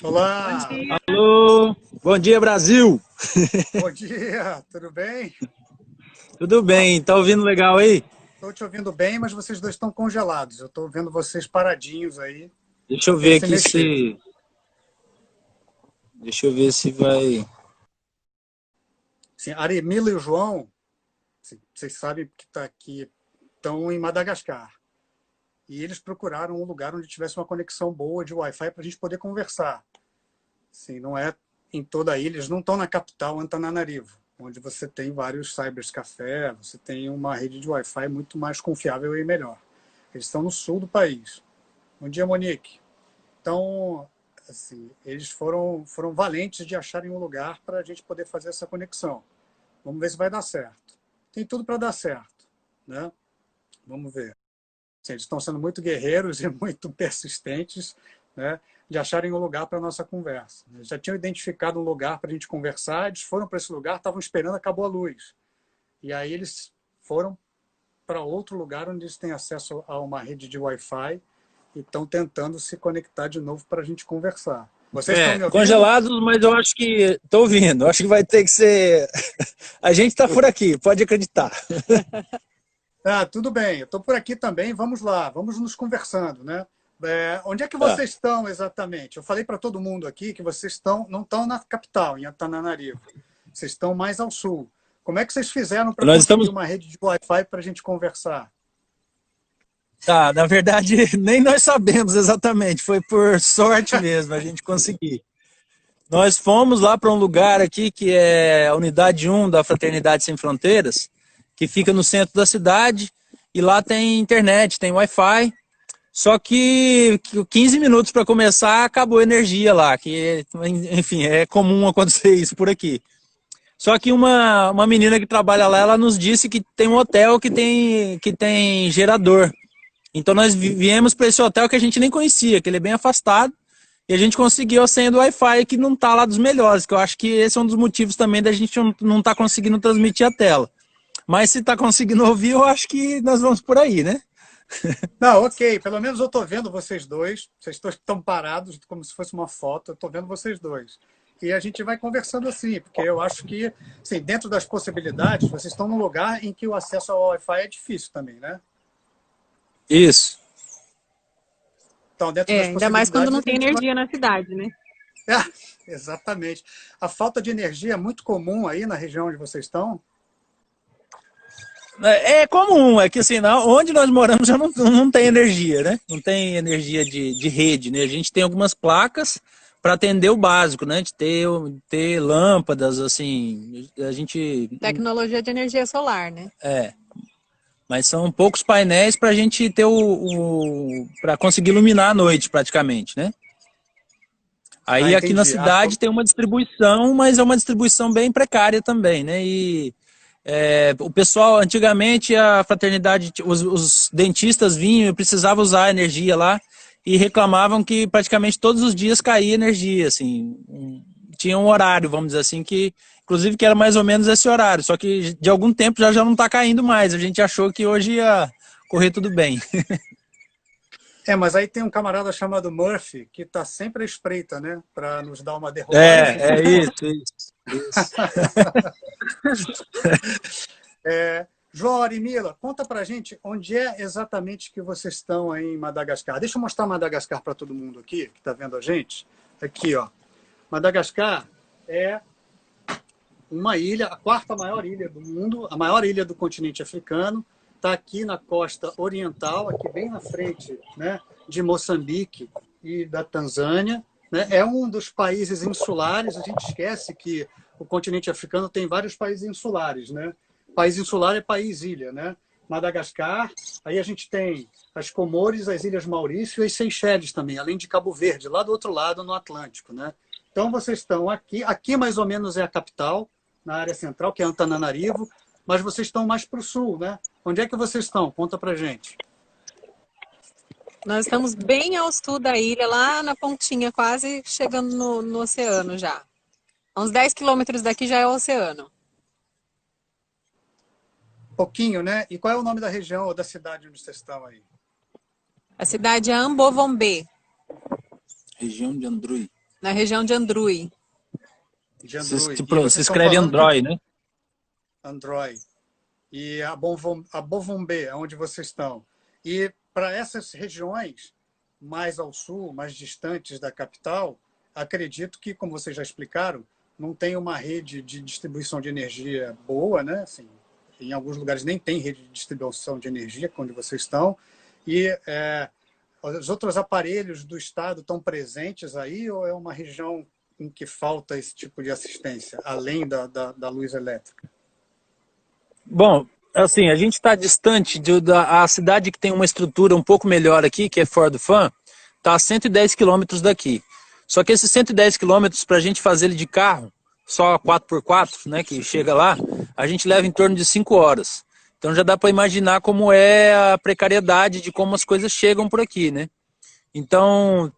Bom Olá, dia. Alô, bom dia Brasil. bom dia, tudo bem? Tudo Ó, bem? Tá ouvindo legal aí? estou te ouvindo bem, mas vocês dois estão congelados. Eu estou vendo vocês paradinhos aí, Deixa eu sem ver se aqui mexer. se, deixa eu ver se vai. Sim, Aremila e o João, vocês sabem que tá aqui, estão em Madagascar. E eles procuraram um lugar onde tivesse uma conexão boa de Wi-Fi para a gente poder conversar. Sim, não é em toda a ilha, eles não estão na capital, Antananarivo, onde você tem vários cybercafé, você tem uma rede de Wi-Fi muito mais confiável e melhor. Eles estão no sul do país. Bom dia, Monique. Então, assim, eles foram valentes de acharem um lugar para a gente poder fazer essa conexão. Vamos ver se vai dar certo. Tem tudo para dar certo, né? Vamos ver. Assim, eles estão sendo muito guerreiros e muito persistentes, né? De acharem um lugar para a nossa conversa. Eles já tinham identificado um lugar para a gente conversar, eles foram para esse lugar, estavam esperando, acabou a luz. E aí eles foram para outro lugar onde eles têm acesso a uma rede de Wi-Fi e estão tentando se conectar de novo para a gente conversar. Vocês estão É, me ouvindo? congelados, mas eu acho que tô ouvindo. Acho que vai ter que ser. A gente tá por aqui, pode acreditar. Ah, tudo bem, eu estou por aqui também. Vamos lá, vamos nos conversando, né? Onde é que Tá. vocês estão exatamente? Eu falei para todo mundo aqui que vocês não estão na capital, em Antananarivo. Vocês estão mais ao sul. Como é que vocês fizeram para Nós conseguir estamos. uma rede de Wi-Fi para a gente conversar? Tá, na verdade, nem nós sabemos exatamente. Foi por sorte mesmo a gente conseguir. Nós fomos lá para um lugar aqui que é a Unidade 1 da Fraternidade Sem Fronteiras, que fica no centro da cidade, e lá tem internet, tem Wi-Fi. Só que 15 minutos para começar acabou a energia lá, que enfim, é comum acontecer isso por aqui. Só que uma menina que trabalha lá, ela nos disse que tem um hotel que tem gerador. Então nós viemos para esse hotel que a gente nem conhecia, que ele é bem afastado, e a gente conseguiu a senha do Wi-Fi que não tá lá dos melhores, que eu acho que esse é um dos motivos também da gente não tá conseguindo transmitir a tela. Mas se tá conseguindo ouvir, eu acho que nós vamos por aí, né? Não, ok, pelo menos eu estou vendo vocês dois. Vocês estão parados como se fosse uma foto. Eu estou vendo vocês dois. E a gente vai conversando assim, porque eu acho que, assim, dentro das possibilidades, vocês estão num lugar em que o acesso ao Wi-Fi é difícil também, né? Isso. Então, dentro É, das ainda mais quando possibilidades, não a tem gente vai. energia na cidade, né? É, exatamente. A falta de energia é muito comum aí na região onde vocês estão. É comum, é que assim, onde nós moramos já não tem energia, né? Não tem energia de rede, né? A gente tem algumas placas para atender o básico, né? De ter lâmpadas, assim, a gente. Tecnologia de energia solar, né? É, mas são poucos painéis para a gente ter para conseguir iluminar a noite, praticamente, né? Ah, Aí aqui na entendi. cidade tem uma distribuição, mas é uma distribuição bem precária também, né? E o pessoal, antigamente, a fraternidade, os dentistas vinham e precisavam usar a energia lá e reclamavam que praticamente todos os dias caía energia, assim. Tinha um horário, vamos dizer assim, que inclusive que era mais ou menos esse horário, só que de algum tempo já não está caindo mais. A gente achou que hoje ia correr tudo bem. Mas aí tem um camarada chamado Murphy que está sempre à espreita, né, para nos dar uma derrubadinha. É isso. João Arimila, conta para gente onde é exatamente que vocês estão aí em Madagascar. Deixa eu mostrar Madagascar para todo mundo aqui que está vendo a gente. Aqui, ó. Madagascar é uma ilha, a quarta maior ilha do mundo, a maior ilha do continente africano. Está aqui na costa oriental, aqui bem na frente, né, de Moçambique e da Tanzânia. Né? É um dos países insulares. A gente esquece que o continente africano tem vários países insulares, né? País insular é país-ilha, né? Madagascar, aí a gente tem as Comores, as Ilhas Maurício e as Seychelles também, além de Cabo Verde, lá do outro lado, no Atlântico, né? Então, vocês estão aqui, aqui mais ou menos é a capital, na área central, que é Antananarivo, mas vocês estão mais para o sul, né? Onde é que vocês estão? Conta para gente. Nós estamos bem ao sul da ilha, lá na pontinha, quase chegando no oceano já. A uns 10 quilômetros daqui já é o oceano. Pouquinho, né? E qual é o nome da região ou da cidade onde vocês estão aí? A cidade é Ambovombe. Região de Andrui. Na região de Andrui. De Android. Se, E vocês se estão escreve falando Android, né? Android. E a Bovumbê, onde vocês estão. E para essas regiões mais ao sul, mais distantes da capital, acredito que, como vocês já explicaram, não tem uma rede de distribuição de energia boa, né? Assim, em alguns lugares nem tem rede de distribuição de energia, onde vocês estão. E os outros aparelhos do Estado estão presentes aí, ou é uma região em que falta esse tipo de assistência, além da luz elétrica? Bom, assim, a gente está distante da a cidade que tem uma estrutura um pouco melhor aqui, que é Fort-de-France, está a 110 quilômetros daqui. Só que esses 110 quilômetros, para a gente fazer ele de carro, só 4x4, né, que chega lá, a gente leva em torno de 5 horas. Então já dá para imaginar como é a precariedade de como as coisas chegam por aqui, né? Então,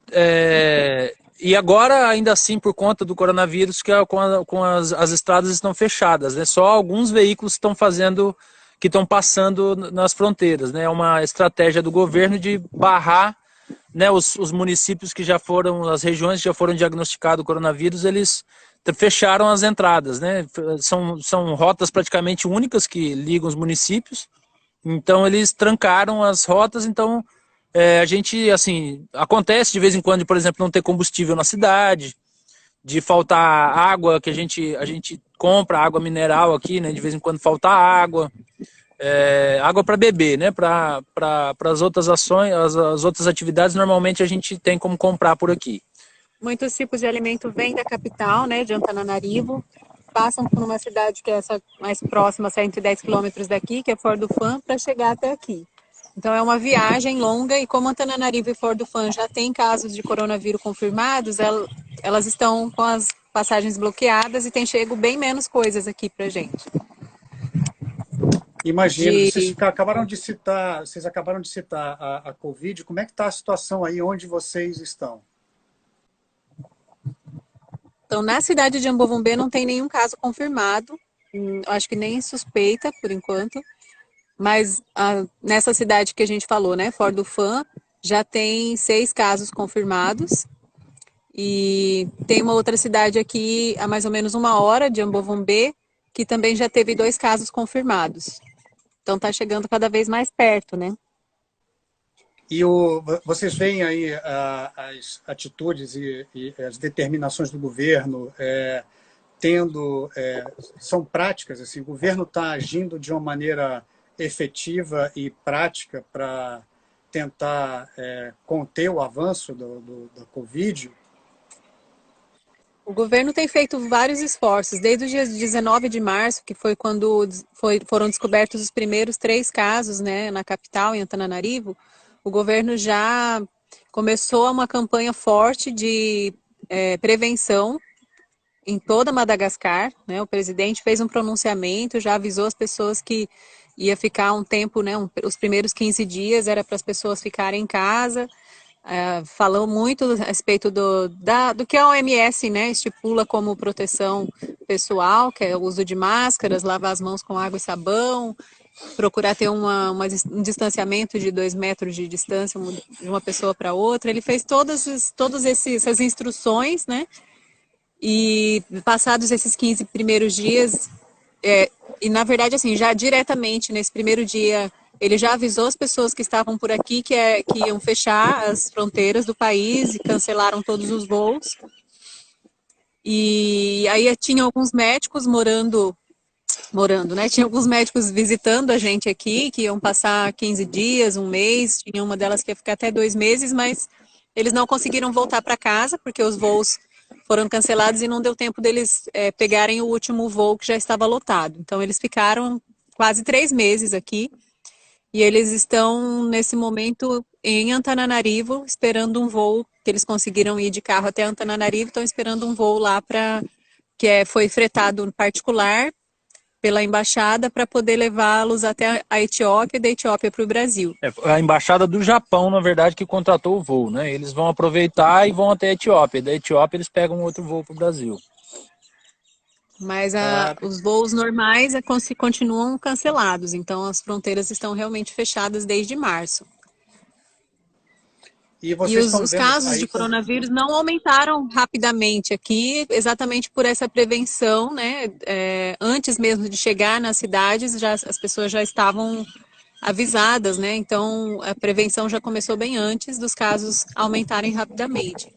e agora, ainda assim, por conta do coronavírus, que as estradas estão fechadas, né? Só alguns veículos estão que estão passando nas fronteiras, né? É uma estratégia do governo de barrar, né, os municípios que já foram, as regiões que já foram diagnosticados o coronavírus, eles fecharam as entradas, né? São rotas praticamente únicas que ligam os municípios, então eles trancaram as rotas, então a gente, assim, acontece de vez em quando, por exemplo, não ter combustível na cidade, de faltar água, que a gente compra água mineral aqui, né? De vez em quando falta água, água para beber, né? Para as outras ações, as outras atividades, normalmente a gente tem como comprar por aqui. Muitos tipos de alimento vêm da capital, né, de Antananarivo, passam por uma cidade que é essa mais próxima, 110 quilômetros daqui, que é Fort-de-France, para chegar até aqui. Então é uma viagem longa e como Antananarivo e Fort-de-France já têm casos de coronavírus confirmados, elas estão com as passagens bloqueadas e tem chego bem menos coisas aqui para gente. Imagino, vocês acabaram de citar a Covid. Como é que está a situação aí onde vocês estão? Então, na cidade de Ambovumbê não tem nenhum caso confirmado, acho que nem suspeita por enquanto, mas nessa cidade que a gente falou, né, Fort-de-France, já tem 6 casos confirmados e tem uma outra cidade aqui a mais ou menos 1 hora de Ambovumbê que também já teve 2 casos confirmados. Então está chegando cada vez mais perto, né? E vocês veem aí as atitudes e as determinações do governo são práticas, assim, o governo está agindo de uma maneira efetiva e prática para tentar conter o avanço da Covid? O governo tem feito vários esforços, desde o dia 19 de março, que foi quando foram descobertos os primeiros 3 casos, né, na capital, em Antananarivo. O governo já começou uma campanha forte de prevenção em toda Madagascar, né? O presidente fez um pronunciamento, já avisou as pessoas que ia ficar um tempo, né? Os primeiros 15 dias era para as pessoas ficarem em casa. Falou muito a respeito do que a OMS, né, estipula como proteção pessoal, que é o uso de máscaras, lavar as mãos com água e sabão, procurar ter um distanciamento de 2 metros de distância de uma pessoa para outra. Ele fez todas essas instruções, né? E passados esses 15 primeiros dias, e na verdade, assim, já diretamente nesse primeiro dia, ele já avisou as pessoas que estavam por aqui que iam fechar as fronteiras do país e cancelaram todos os voos. E aí tinha alguns médicos morando, né? Tinha alguns médicos visitando a gente aqui, que iam passar 15 dias, um mês. Tinha uma delas que ia ficar até 2 meses, mas eles não conseguiram voltar para casa, porque os voos foram cancelados e não deu tempo deles pegarem o último voo que já estava lotado. Então, eles ficaram quase 3 meses aqui e eles estão, nesse momento, em Antananarivo, esperando um voo, que eles conseguiram ir de carro até Antananarivo, estão esperando um voo lá foi fretado no particular pela embaixada para poder levá-los até a Etiópia e da Etiópia para o Brasil. A embaixada do Japão, na verdade, que contratou o voo, né? Eles vão aproveitar e vão até a Etiópia. Da Etiópia eles pegam outro voo para o Brasil. Mas os voos normais continuam cancelados, então as fronteiras estão realmente fechadas desde março. E E vocês estão os vendo casos aí de coronavírus não aumentaram rapidamente aqui, exatamente por essa prevenção, né? Antes mesmo de chegar nas cidades, as pessoas já estavam avisadas, né? Então, a prevenção já começou bem antes dos casos aumentarem rapidamente.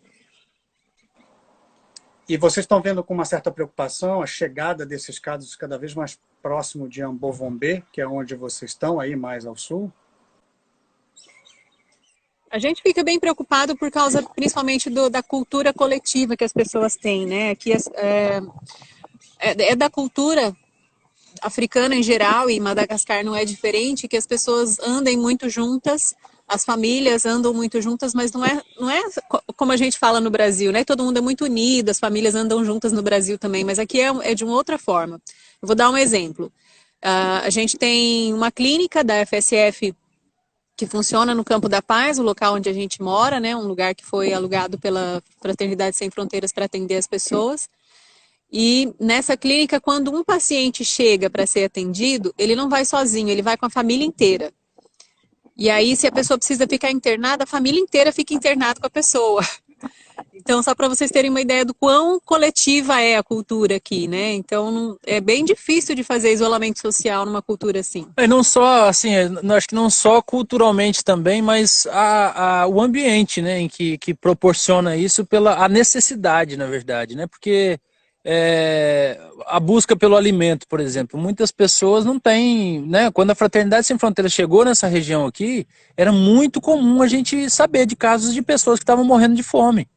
e vocês estão vendo com uma certa preocupação a chegada desses casos cada vez mais próximo de Ambovonbê, que é onde vocês estão, aí mais ao sul? A gente fica bem preocupado por causa, principalmente, da cultura coletiva que as pessoas têm, né? Aqui é da cultura africana em geral, e Madagascar não é diferente, que as pessoas andem muito juntas, as famílias andam muito juntas, mas não é como a gente fala no Brasil, né? Todo mundo é muito unido, as famílias andam juntas no Brasil também, mas aqui é de uma outra forma. Eu vou dar um exemplo. A gente tem uma clínica da FSF que funciona no Campo da Paz, o local onde a gente mora, né? Um lugar que foi alugado pela Fraternidade Sem Fronteiras para atender as pessoas. E nessa clínica, quando um paciente chega para ser atendido, ele não vai sozinho, ele vai com a família inteira. E aí, se a pessoa precisa ficar internada, a família inteira fica internada com a pessoa. Então, só para vocês terem uma ideia do quão coletiva é a cultura aqui, né? Então, é bem difícil de fazer isolamento social numa cultura assim. E não só, assim, acho que não só culturalmente também, mas o ambiente, né, em que proporciona isso pela a necessidade, na verdade, né? Porque a busca pelo alimento, por exemplo, muitas pessoas não têm, né? Quando a Fraternidade Sem Fronteiras chegou nessa região aqui, era muito comum a gente saber de casos de pessoas que estavam morrendo de fome.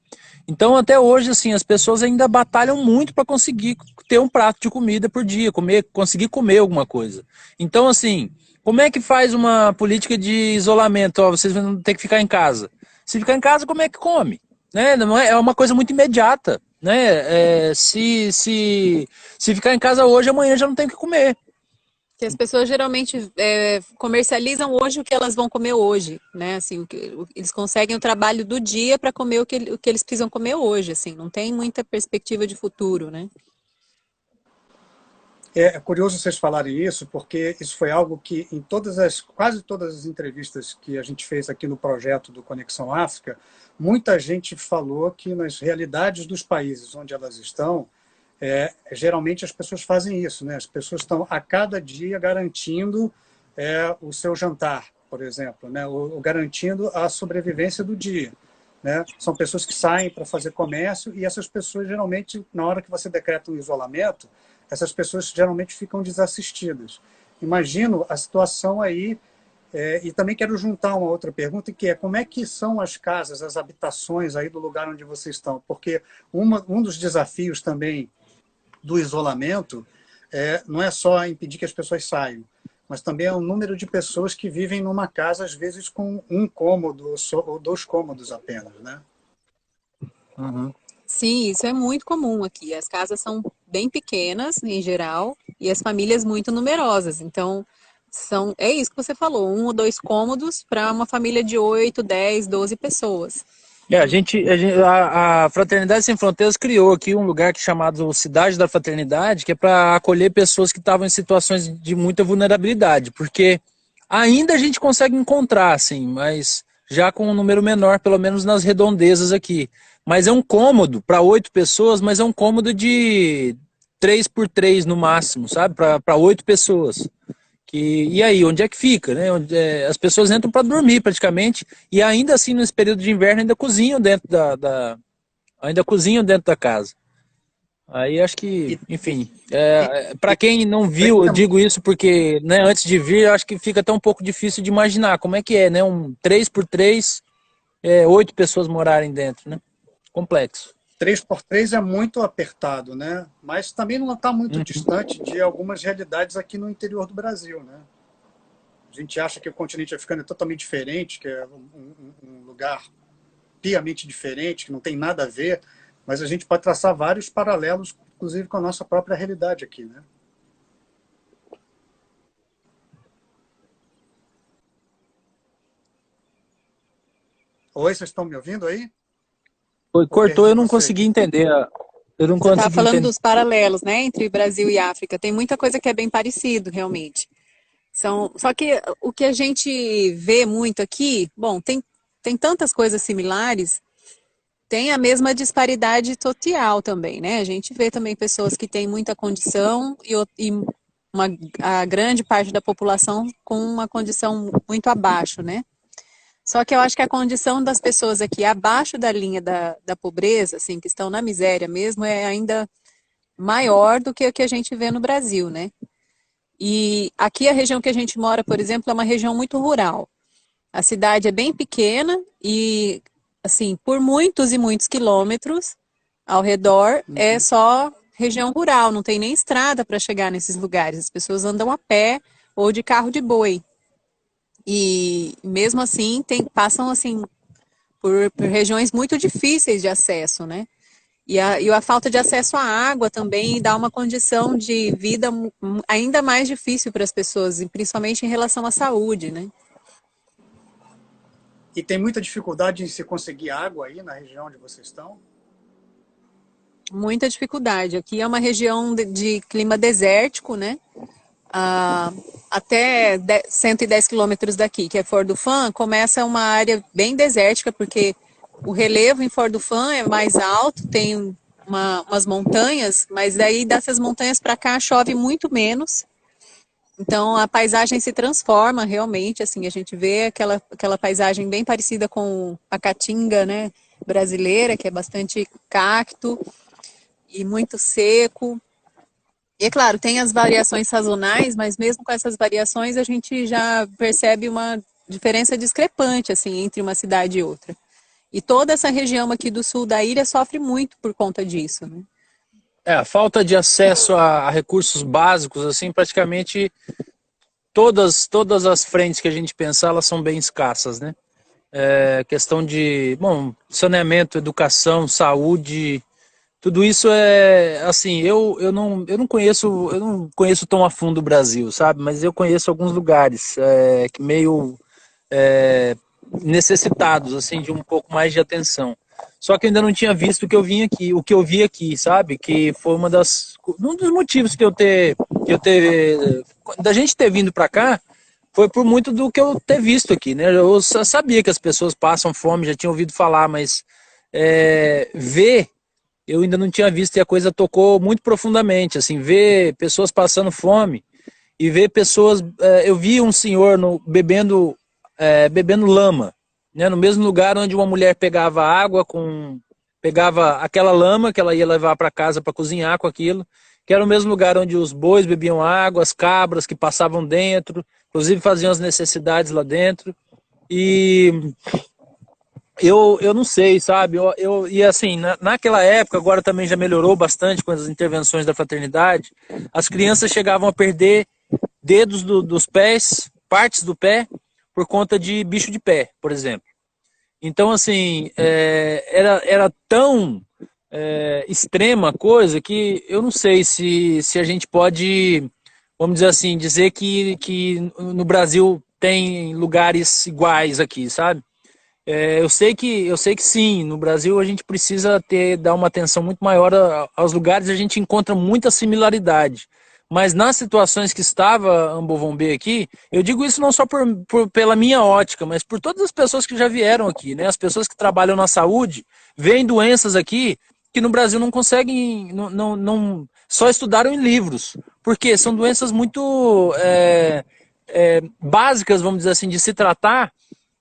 Então, até hoje, assim, as pessoas ainda batalham muito para conseguir ter um prato de comida por dia, conseguir comer alguma coisa. Então, assim, como é que faz uma política de isolamento? Ó, vocês vão ter que ficar em casa. Se ficar em casa, como é que come? Né? Não é uma coisa muito imediata. Né? Se ficar em casa hoje, amanhã já não tem o que comer. Que as pessoas geralmente comercializam hoje o que elas vão comer hoje, né? Assim, eles conseguem o trabalho do dia para comer o que eles precisam comer hoje, assim, não tem muita perspectiva de futuro, né? É curioso vocês falarem isso, porque isso foi algo que em quase todas as entrevistas que a gente fez aqui no projeto do Conexão África, muita gente falou que nas realidades dos países onde elas estão, geralmente as pessoas fazem isso, né? As pessoas estão a cada dia garantindo o seu jantar, por exemplo, né? Ou garantindo a sobrevivência do dia. Né? São pessoas que saem para fazer comércio e essas pessoas, geralmente, na hora que você decreta um isolamento, essas pessoas geralmente ficam desassistidas. Imagino a situação aí, e também quero juntar uma outra pergunta, que é como é que são as casas, as habitações aí do lugar onde vocês estão? Porque um dos desafios também do isolamento não é só impedir que as pessoas saiam, mas também é o número de pessoas que vivem numa casa, às vezes com um cômodo ou 2 cômodos apenas, né? Uhum. Sim, isso é muito comum aqui. As casas são bem pequenas, em geral, e as famílias muito numerosas. Então, é isso que você falou, 1 ou 2 cômodos para uma família de 8, 10, 12 pessoas. A Fraternidade Sem Fronteiras criou aqui um lugar chamado Cidade da Fraternidade, que é para acolher pessoas que estavam em situações de muita vulnerabilidade, porque ainda a gente consegue encontrar, assim, mas já com um número menor, pelo menos nas redondezas aqui. Mas é um cômodo para 8 pessoas, mas é um cômodo de 3 por 3 no máximo, sabe? Para 8 pessoas. E aí, onde é que fica? Né? As pessoas entram para dormir praticamente, e ainda assim, nesse período de inverno, ainda cozinham dentro ainda cozinham dentro da casa. Aí acho que, enfim, para quem não viu, eu digo isso porque, né, antes de vir, eu acho que fica até um pouco difícil de imaginar como é que é, né? Um 3 por 3, 8 pessoas morarem dentro, né? Complexo. 3 por 3 é muito apertado, né? Mas também não está muito distante de algumas realidades aqui no interior do Brasil, né? A gente acha que o continente africano é totalmente diferente, que é um lugar piamente diferente, que não tem nada a ver, mas a gente pode traçar vários paralelos, inclusive com a nossa própria realidade aqui, né? Oi, vocês estão me ouvindo aí? Cortou, eu não consegui entender. Eu não Você estava consegui falando entender. dos paralelos, né, entre Brasil e África. Tem muita coisa que é bem parecido, realmente. Só que o que a gente vê muito aqui, bom, tem tem tantas coisas similares, tem a mesma disparidade social também, né? A gente vê também pessoas que têm muita condição e a grande parte da população com uma condição muito abaixo, né? Só que eu acho que a condição das pessoas aqui abaixo da linha da pobreza, assim, que estão na miséria mesmo, é ainda maior do que o que a gente vê no Brasil, né? E aqui a região que a gente mora, por exemplo, é uma região muito rural. A cidade é bem pequena e, assim, por muitos e muitos quilômetros ao redor é só região rural, não tem nem estrada para chegar nesses lugares. As pessoas andam a pé ou de carro de boi. E mesmo assim passam assim por regiões muito difíceis de acesso, né? E a falta de acesso à água também dá uma condição de vida ainda mais difícil para as pessoas, e principalmente em relação à saúde, né? E tem muita dificuldade em se conseguir água aí na região onde vocês estão? Muita dificuldade. Aqui é uma região de clima desértico, né? Até 110 quilômetros daqui, que é Fordofã, começa uma área bem desértica, porque o relevo em Fordofã é mais alto, tem umas montanhas, mas daí dessas montanhas para cá chove muito menos. Então a paisagem se transforma realmente, assim, a gente vê aquela paisagem bem parecida com a caatinga, né, brasileira, que é bastante cacto e muito seco. E é claro, tem as variações sazonais, mas mesmo com essas variações a gente já percebe uma diferença discrepante assim entre uma cidade e outra. E toda essa região aqui do sul da ilha sofre muito por conta disso, né? A falta de acesso a recursos básicos, assim, praticamente todas as frentes que a gente pensar, elas são bem escassas, né? Questão de, saneamento, educação, saúde, tudo isso é, assim, eu não conheço tão a fundo o Brasil, sabe? Mas eu conheço alguns lugares meio necessitados, assim, de um pouco mais de atenção. Só que eu ainda não tinha visto o que eu vi aqui, sabe? Que foi um dos motivos da gente ter vindo para cá, foi por muito do que eu ter visto aqui, né? Eu sabia que as pessoas passam fome, já tinha ouvido falar, mas ver, eu ainda não tinha visto e a coisa tocou muito profundamente, assim, ver pessoas passando fome e ver pessoas, eu vi um senhor bebendo lama, né, no mesmo lugar onde uma mulher pegava água, pegava aquela lama que ela ia levar para casa para cozinhar com aquilo, que era o mesmo lugar onde os bois bebiam água, as cabras que passavam dentro, inclusive faziam as necessidades lá dentro. E eu não sei, sabe? E assim, naquela época, agora também já melhorou bastante com as intervenções da fraternidade, as crianças chegavam a perder dedos dos pés, partes do pé, por conta de bicho de pé, por exemplo. Então, assim, era tão extrema a coisa que eu não sei se a gente pode, vamos dizer assim, dizer que no Brasil tem lugares iguais aqui, sabe? Eu sei que sim, no Brasil a gente precisa dar uma atenção muito maior aos lugares, a gente encontra muita similaridade. Mas nas situações que estava Ambovonbê aqui, eu digo isso não só pela minha ótica, mas por todas as pessoas que já vieram aqui, né? As pessoas que trabalham na saúde, veem doenças aqui que no Brasil não conseguem, só estudaram em livros. Porque são doenças muito básicas, vamos dizer assim, de se tratar,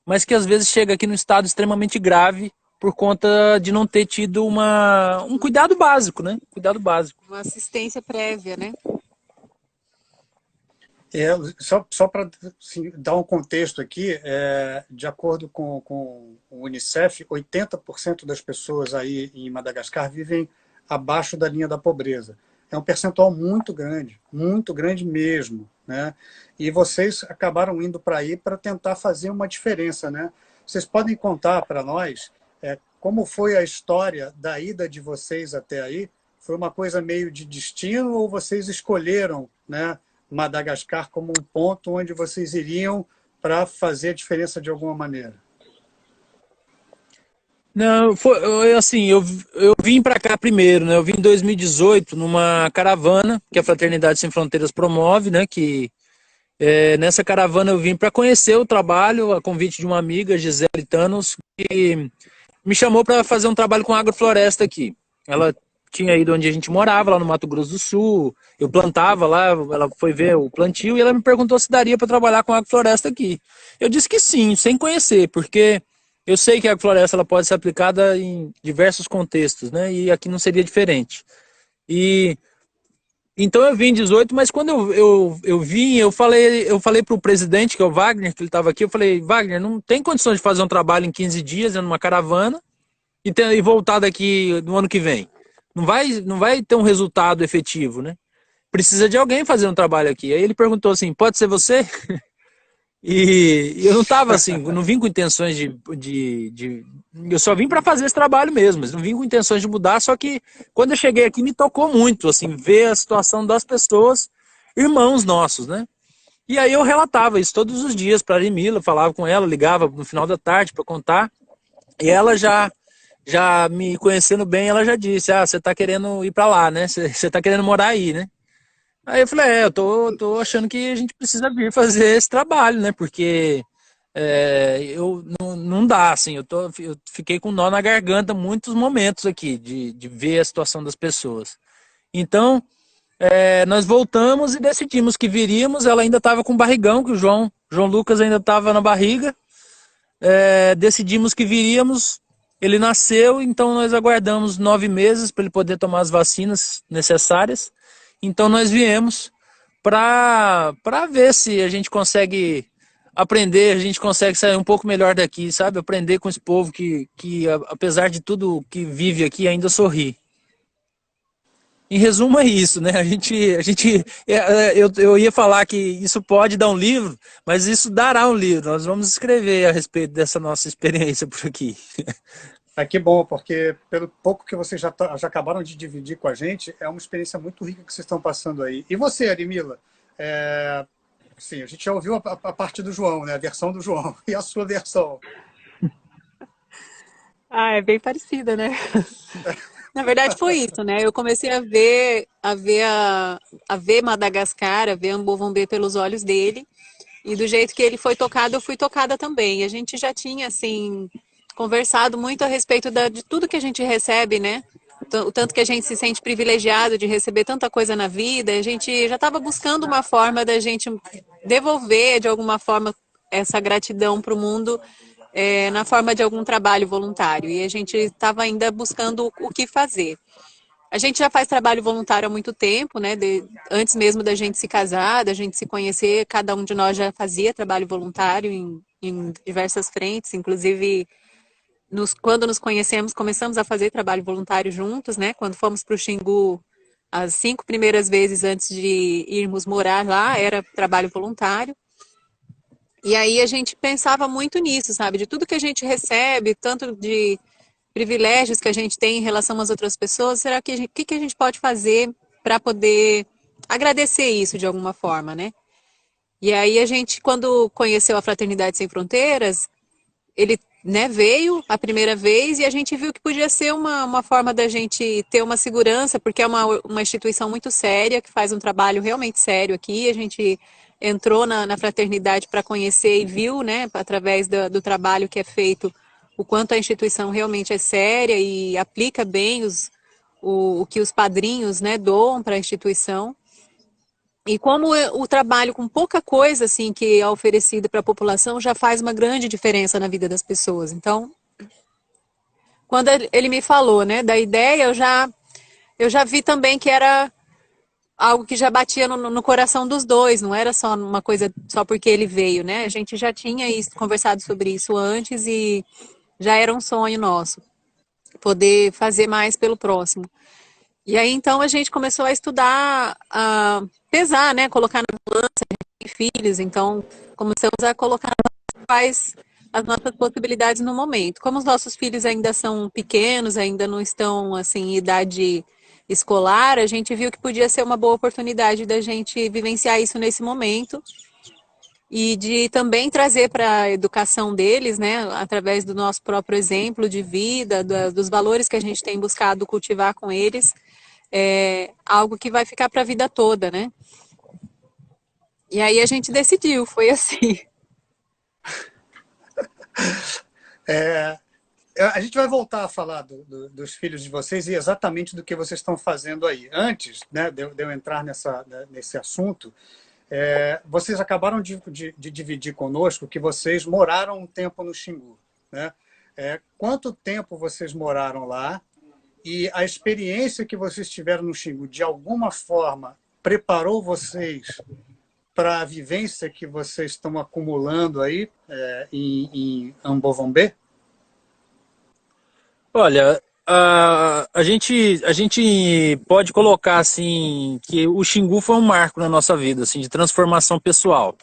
mas que às vezes chega aqui no estado extremamente grave por conta de não ter tido um cuidado básico, né? Cuidado básico. Uma assistência prévia, né? Só para assim, dar um contexto aqui, de acordo com o Unicef, 80% das pessoas aí em Madagascar vivem abaixo da linha da pobreza. É um percentual muito grande mesmo, né? E vocês acabaram indo para aí para tentar fazer uma diferença, né? Vocês podem contar para nós como foi a história da ida de vocês até aí? Foi uma coisa meio de destino ou vocês escolheram, né, Madagascar como um ponto onde vocês iriam para fazer a diferença de alguma maneira? Não, assim, eu vim para cá primeiro, né? Eu vim em 2018 numa caravana que a Fraternidade Sem Fronteiras promove, né? Que Nessa caravana eu vim para conhecer o trabalho, a convite de uma amiga, Gisele Thanos, que me chamou para fazer um trabalho com agrofloresta aqui. Ela tinha ido onde a gente morava, lá no Mato Grosso do Sul, eu plantava lá, ela foi ver o plantio e ela me perguntou se daria para trabalhar com agrofloresta aqui. Eu disse que sim, sem conhecer, porque eu sei que a agrofloresta ela pode ser aplicada em diversos contextos, né? E aqui não seria diferente. E então eu vim em 18, mas quando eu vim, eu falei para o presidente, que é o Wagner, que ele estava aqui, eu falei, Wagner, não tem condições de fazer um trabalho em 15 dias, numa caravana, e voltar daqui no ano que vem. Não vai ter um resultado efetivo, né? Precisa de alguém fazer um trabalho aqui. Aí ele perguntou assim, pode ser você? E eu não estava assim, não vim com intenções eu só vim para fazer esse trabalho mesmo, mas não vim com intenções de mudar, só que quando eu cheguei aqui me tocou muito, assim, ver a situação das pessoas, irmãos nossos, né? E aí eu relatava isso todos os dias para a Arimila, falava com ela, ligava no final da tarde para contar, e ela já me conhecendo bem, ela já disse, você tá querendo ir para lá, né? Você tá querendo morar aí, né? Aí eu falei, eu tô achando que a gente precisa vir fazer esse trabalho, né? Porque não dá, assim, eu fiquei com nó na garganta muitos momentos aqui de ver a situação das pessoas. Então, nós voltamos e decidimos que viríamos, ela ainda estava com barrigão, que o João Lucas ainda estava na barriga. Decidimos que viríamos, ele nasceu, então nós aguardamos 9 meses para ele poder tomar as vacinas necessárias. Então nós viemos para ver se a gente consegue aprender, a gente consegue sair um pouco melhor daqui, sabe? Aprender com esse povo que apesar de tudo que vive aqui, ainda sorri. Em resumo é isso, né? Eu ia falar que isso pode dar um livro, mas isso dará um livro. Nós vamos escrever a respeito dessa nossa experiência por aqui. Que bom, porque pelo pouco que vocês já acabaram de dividir com a gente, é uma experiência muito rica que vocês estão passando aí. E você, Arimila? Sim, a gente já ouviu a parte do João, né? A versão do João. E a sua versão? É bem parecida, né? Na verdade foi isso, né? Eu comecei a ver Madagascar, a ver Ambovambê pelos olhos dele, e do jeito que ele foi tocado, eu fui tocada também. E a gente já tinha, assim, conversado muito a respeito de tudo que a gente recebe, né? O tanto que a gente se sente privilegiado de receber tanta coisa na vida. A gente já estava buscando uma forma da gente devolver, de alguma forma, essa gratidão para o mundo, na forma de algum trabalho voluntário. E a gente estava ainda buscando o que fazer. A gente já faz trabalho voluntário há muito tempo, né? Antes mesmo da gente se casar, da gente se conhecer, cada um de nós já fazia trabalho voluntário em diversas frentes, inclusive quando nos conhecemos, começamos a fazer trabalho voluntário juntos, né? Quando fomos para o Xingu, as 5 primeiras vezes antes de irmos morar lá, era trabalho voluntário. E aí a gente pensava muito nisso, sabe? De tudo que a gente recebe, tanto de privilégios que a gente tem em relação às outras pessoas, será que o que a gente pode fazer para poder agradecer isso de alguma forma, né? E aí a gente, quando conheceu a Fraternidade Sem Fronteiras, ele, né, veio a primeira vez e a gente viu que podia ser uma forma da gente ter uma segurança, porque é uma instituição muito séria, que faz um trabalho realmente sério aqui. A gente entrou na fraternidade para conhecer e viu, né, através do trabalho que é feito, o quanto a instituição realmente é séria e aplica bem o que os padrinhos, né, doam para a instituição. E como o trabalho com pouca coisa assim que é oferecido para a população já faz uma grande diferença na vida das pessoas. Então, quando ele me falou, né, da ideia, eu já vi também que era algo que já batia no coração dos dois, não era só uma coisa só porque ele veio, né? A gente já tinha conversado sobre isso antes e já era um sonho nosso poder fazer mais pelo próximo. E aí então a gente começou a estudar, a pesar, né, colocar na balança, filhos, então começamos a colocar as nossas possibilidades no momento. Como os nossos filhos ainda são pequenos, ainda não estão assim em idade escolar, a gente viu que podia ser uma boa oportunidade da gente vivenciar isso nesse momento e de também trazer para a educação deles, né, através do nosso próprio exemplo de vida, dos valores que a gente tem buscado cultivar com eles, algo que vai ficar para a vida toda, né? E aí a gente decidiu, foi assim. A gente vai voltar a falar dos filhos de vocês e exatamente do que vocês estão fazendo aí. Antes, né, de eu entrar nesse assunto, vocês acabaram de dividir conosco que vocês moraram um tempo no Xingu, né? Quanto tempo vocês moraram lá e a experiência que vocês tiveram no Xingu, de alguma forma, preparou vocês para a vivência que vocês estão acumulando aí em Ambovambê? Olha, a gente pode colocar assim que o Xingu foi um marco na nossa vida, assim, de transformação pessoal.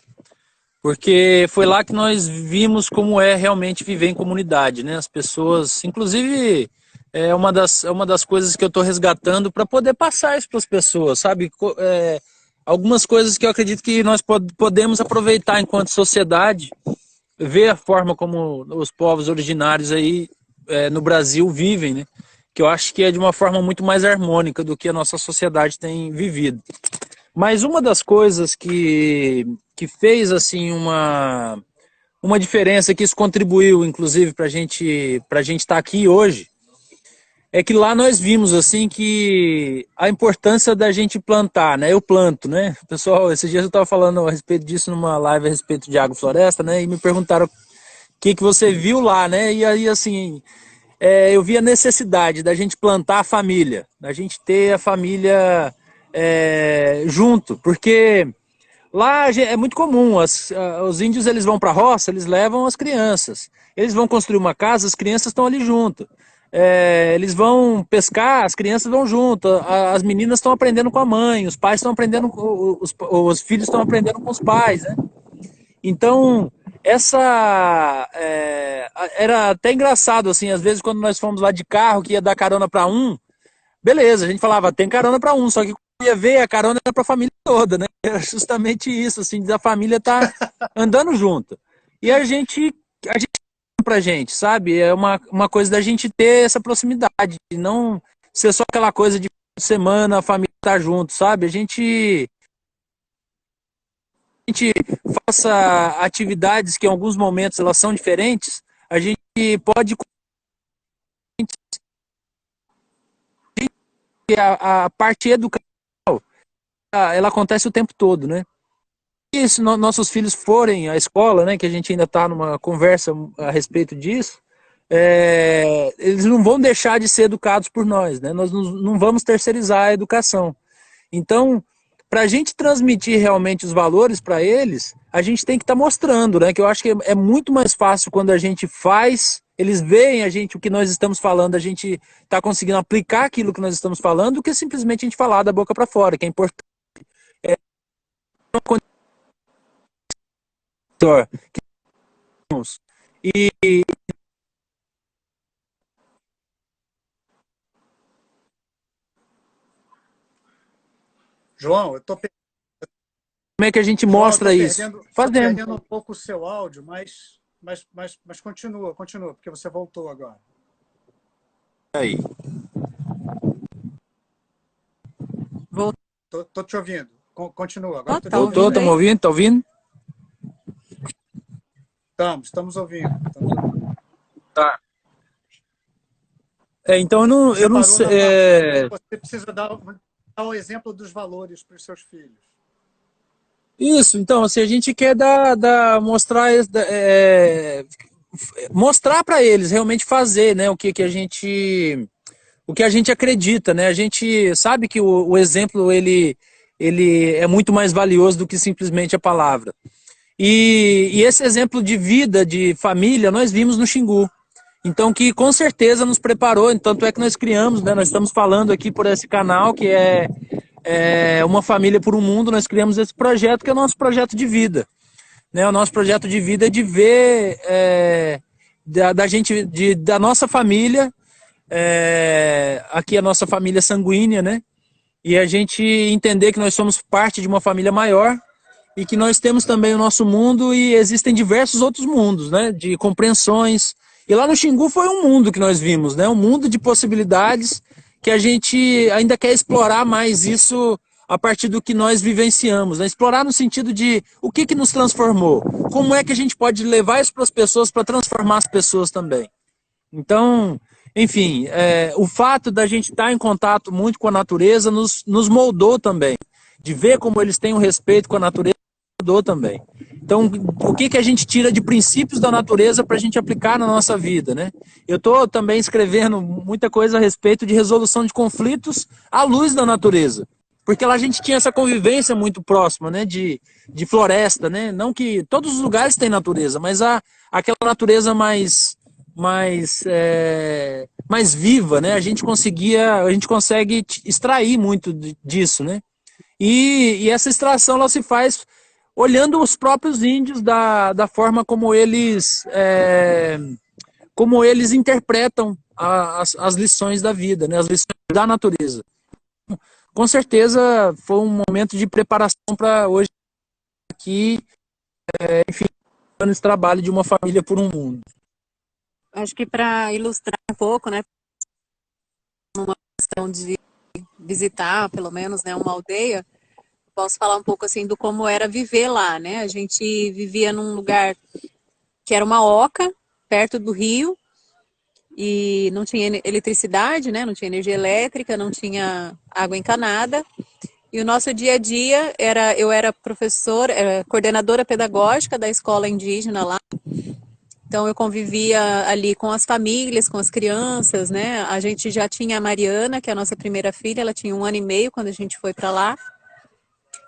Porque foi lá que nós vimos como é realmente viver em comunidade, né? As pessoas, inclusive, é uma das coisas que eu estou resgatando para poder passar isso para as pessoas, sabe? Algumas coisas que eu acredito que nós podemos aproveitar enquanto sociedade, ver a forma como os povos originários aí no Brasil vivem, né? Que eu acho que é de uma forma muito mais harmônica do que a nossa sociedade tem vivido. Mas uma das coisas que fez assim uma diferença, que isso contribuiu, inclusive, para a gente estar aqui hoje, é que lá nós vimos assim que a importância da gente plantar, né? Eu planto, né? Pessoal, esses dias eu estava falando a respeito disso numa live a respeito de agrofloresta, né? E me perguntaram o que você viu lá, né? E aí, assim, eu vi a necessidade da gente plantar a família, da gente ter a família junto, porque lá é muito comum, os índios eles vão para a roça, eles levam as crianças, eles vão construir uma casa, as crianças estão ali junto, eles vão pescar, as crianças vão junto, as meninas estão aprendendo com a mãe, os pais estão aprendendo, os filhos estão aprendendo com os pais, né? Então, era até engraçado, assim, às vezes quando nós fomos lá de carro, que ia dar carona para um, beleza, a gente falava, tem carona para um, só que quando ia ver, a carona era para a família toda, né? Era justamente isso, assim, da família tá andando junto. E a gente pra gente, sabe? É uma coisa da gente ter essa proximidade, não ser só aquela coisa de semana, a família tá junto, sabe? A gente faça atividades que em alguns momentos elas são diferentes, a gente pode a parte educacional, ela acontece o tempo todo, né? E se nossos filhos forem à escola, né, que a gente ainda está numa conversa a respeito disso, eles não vão deixar de ser educados por nós, né? Nós não vamos terceirizar a educação. Então, para a gente transmitir realmente os valores para eles, a gente tem que estar mostrando, né? Que eu acho que é muito mais fácil quando a gente faz, eles veem o que nós estamos falando, a gente está conseguindo aplicar aquilo que nós estamos falando, do que simplesmente a gente falar da boca para fora, que é importante. E João, eu tô como é que a gente mostra isso? Fazendo. Perdendo um pouco o seu áudio, mas continua, porque você voltou agora. Aí. Tô te ouvindo. Continua. Agora Voltou, estamos ouvindo? Tá ouvindo? Estamos ouvindo. Tá. Então eu não sei. Você precisa dar o exemplo dos valores para os seus filhos. Isso, então, se a gente quer mostrar para eles, realmente fazer, né, o que a gente acredita, né? A gente sabe que o exemplo ele é muito mais valioso do que simplesmente a palavra. E esse exemplo de vida, de família, nós vimos no Xingu. Então, que com certeza nos preparou, tanto é que nós criamos, né? Nós estamos falando aqui por esse canal, que é Uma Família por um Mundo. Nós criamos esse projeto, que é o nosso projeto de vida, né? O nosso projeto de vida é de ver da nossa família, aqui a nossa família sanguínea, né? E a gente entender que nós somos parte de uma família maior e que nós temos também o nosso mundo e existem diversos outros mundos, né? De compreensões. E lá no Xingu foi um mundo que nós vimos, né? Um mundo de possibilidades que a gente ainda quer explorar mais isso a partir do que nós vivenciamos, né? Explorar no sentido de o que nos transformou, como é que a gente pode levar isso para as pessoas para transformar as pessoas também. Então, enfim, o fato da gente estar em contato muito com a natureza nos moldou também, de ver como eles têm um respeito com a natureza, moldou também. Então, o que a gente tira de princípios da natureza para a gente aplicar na nossa vida, né? Eu estou também escrevendo muita coisa a respeito de resolução de conflitos à luz da natureza, porque lá a gente tinha essa convivência muito próxima, né, de floresta, né? Não que todos os lugares têm natureza, mas aquela natureza mais viva, né? A gente consegue extrair muito disso, né? E essa extração ela se faz olhando os próprios índios da forma como eles interpretam as lições da vida, né? As lições da natureza. Com certeza foi um momento de preparação para hoje aqui, enfim, esse trabalho de uma família por um mundo. Acho que para ilustrar um pouco, né, uma questão de visitar, pelo menos, né, uma aldeia, posso falar um pouco assim do como era viver lá, né? A gente vivia num lugar que era uma oca, perto do rio, e não tinha eletricidade, né? Não tinha energia elétrica, não tinha água encanada. E o nosso dia a dia eu era professora, coordenadora pedagógica da escola indígena lá. Então eu convivia ali com as famílias, com as crianças, né? A gente já tinha a Mariana, que é a nossa primeira filha, ela tinha 1 ano e meio quando a gente foi para lá.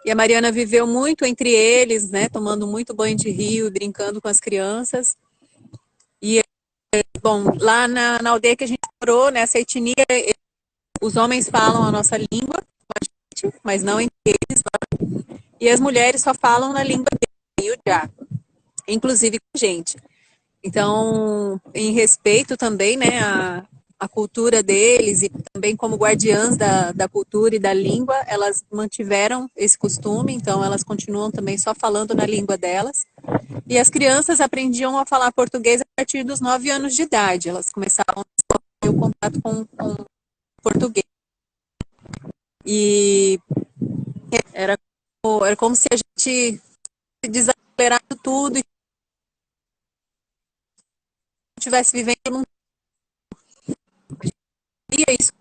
E a Mariana viveu muito entre eles, né? Tomando muito banho de rio e brincando com as crianças. E, bom, lá na aldeia que a gente morou, nessa etnia, os homens falam a nossa língua, mas não entre eles. E as mulheres só falam na língua deles, inclusive com a gente. Então, em respeito também, né, a cultura deles e também como guardiãs da cultura e da língua, elas mantiveram esse costume, então elas continuam também só falando na língua delas. E as crianças aprendiam a falar português a partir dos 9 anos de idade, elas começavam a ter o contato com português. E era como se a gente desacelerasse tudo e estivesse vivendo num dia isso.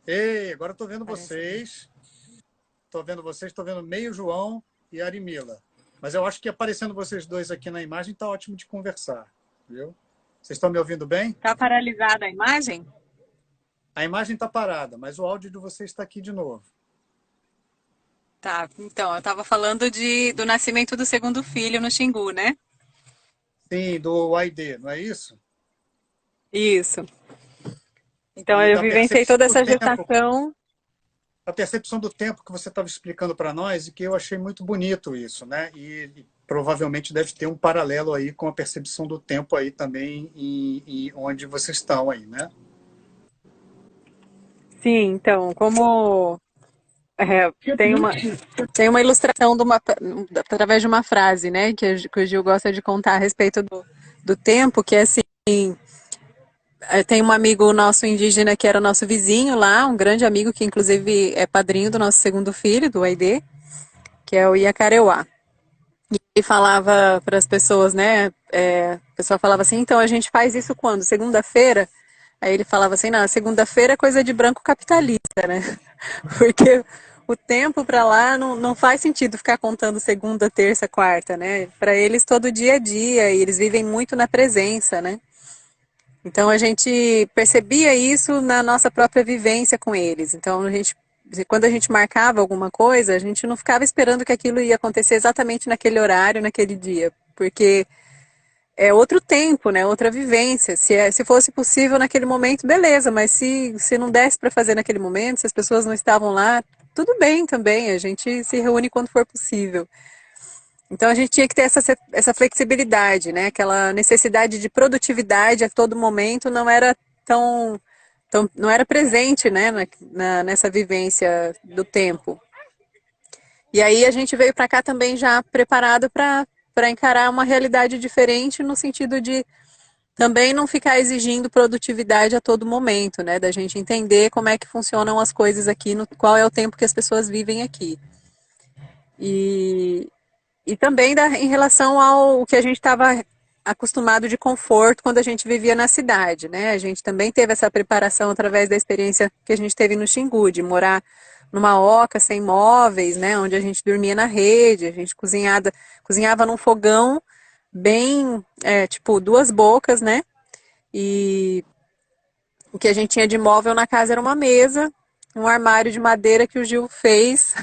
Ei, agora estou vendo vocês. Estou vendo meio João e Arimila. Mas eu acho que aparecendo vocês dois aqui na imagem está ótimo de conversar, viu? Vocês estão me ouvindo bem? Está paralisada a imagem? A imagem está parada, mas o áudio de vocês está aqui de novo. Tá, então, eu estava falando do nascimento do segundo filho no Xingu, né? Sim, do AID, não é isso? Isso. Então, E eu da vivenciei percepção toda essa do tempo, gestação. a percepção do tempo que você estava explicando para nós e que eu achei muito bonito isso, né? E provavelmente deve ter um paralelo aí com a percepção do tempo aí também em onde vocês estão aí, né? Sim, então, como tem uma ilustração através de uma frase, né, que o Gil gosta de contar a respeito do tempo, que é assim, tem um amigo nosso indígena que era nosso vizinho lá, um grande amigo que inclusive é padrinho do nosso segundo filho, do Aidê, que é o Iacareuá. E ele falava para as pessoas, né, a pessoa falava assim, então a gente faz isso quando? Segunda-feira? Aí ele falava assim, não, segunda-feira é coisa de branco capitalista, né? Porque o tempo para lá não faz sentido ficar contando segunda, terça, quarta, né? Para eles todo dia é dia e eles vivem muito na presença, né? Então a gente percebia isso na nossa própria vivência com eles. Então quando a gente marcava alguma coisa, a gente não ficava esperando que aquilo ia acontecer exatamente naquele horário, naquele dia, porque é outro tempo, né? Outra vivência. Se fosse possível naquele momento, beleza, mas se não desse para fazer naquele momento, se as pessoas não estavam lá, tudo bem também, a gente se reúne quando for possível. Então a gente tinha que ter essa flexibilidade, né? Aquela necessidade de produtividade a todo momento não era não era presente, né? Nessa vivência do tempo. E aí a gente veio para cá também já preparado para encarar uma realidade diferente no sentido de também não ficar exigindo produtividade a todo momento, né? Da gente entender como é que funcionam as coisas aqui, qual é o tempo que as pessoas vivem aqui. E, e também em relação ao que a gente estava acostumado de conforto quando a gente vivia na cidade, né? A gente também teve essa preparação através da experiência que a gente teve no Xingu, de morar numa oca sem móveis, né? Onde a gente dormia na rede, a gente cozinhava num fogão bem, tipo, duas bocas, né? E o que a gente tinha de móvel na casa era uma mesa, um armário de madeira que o Gil fez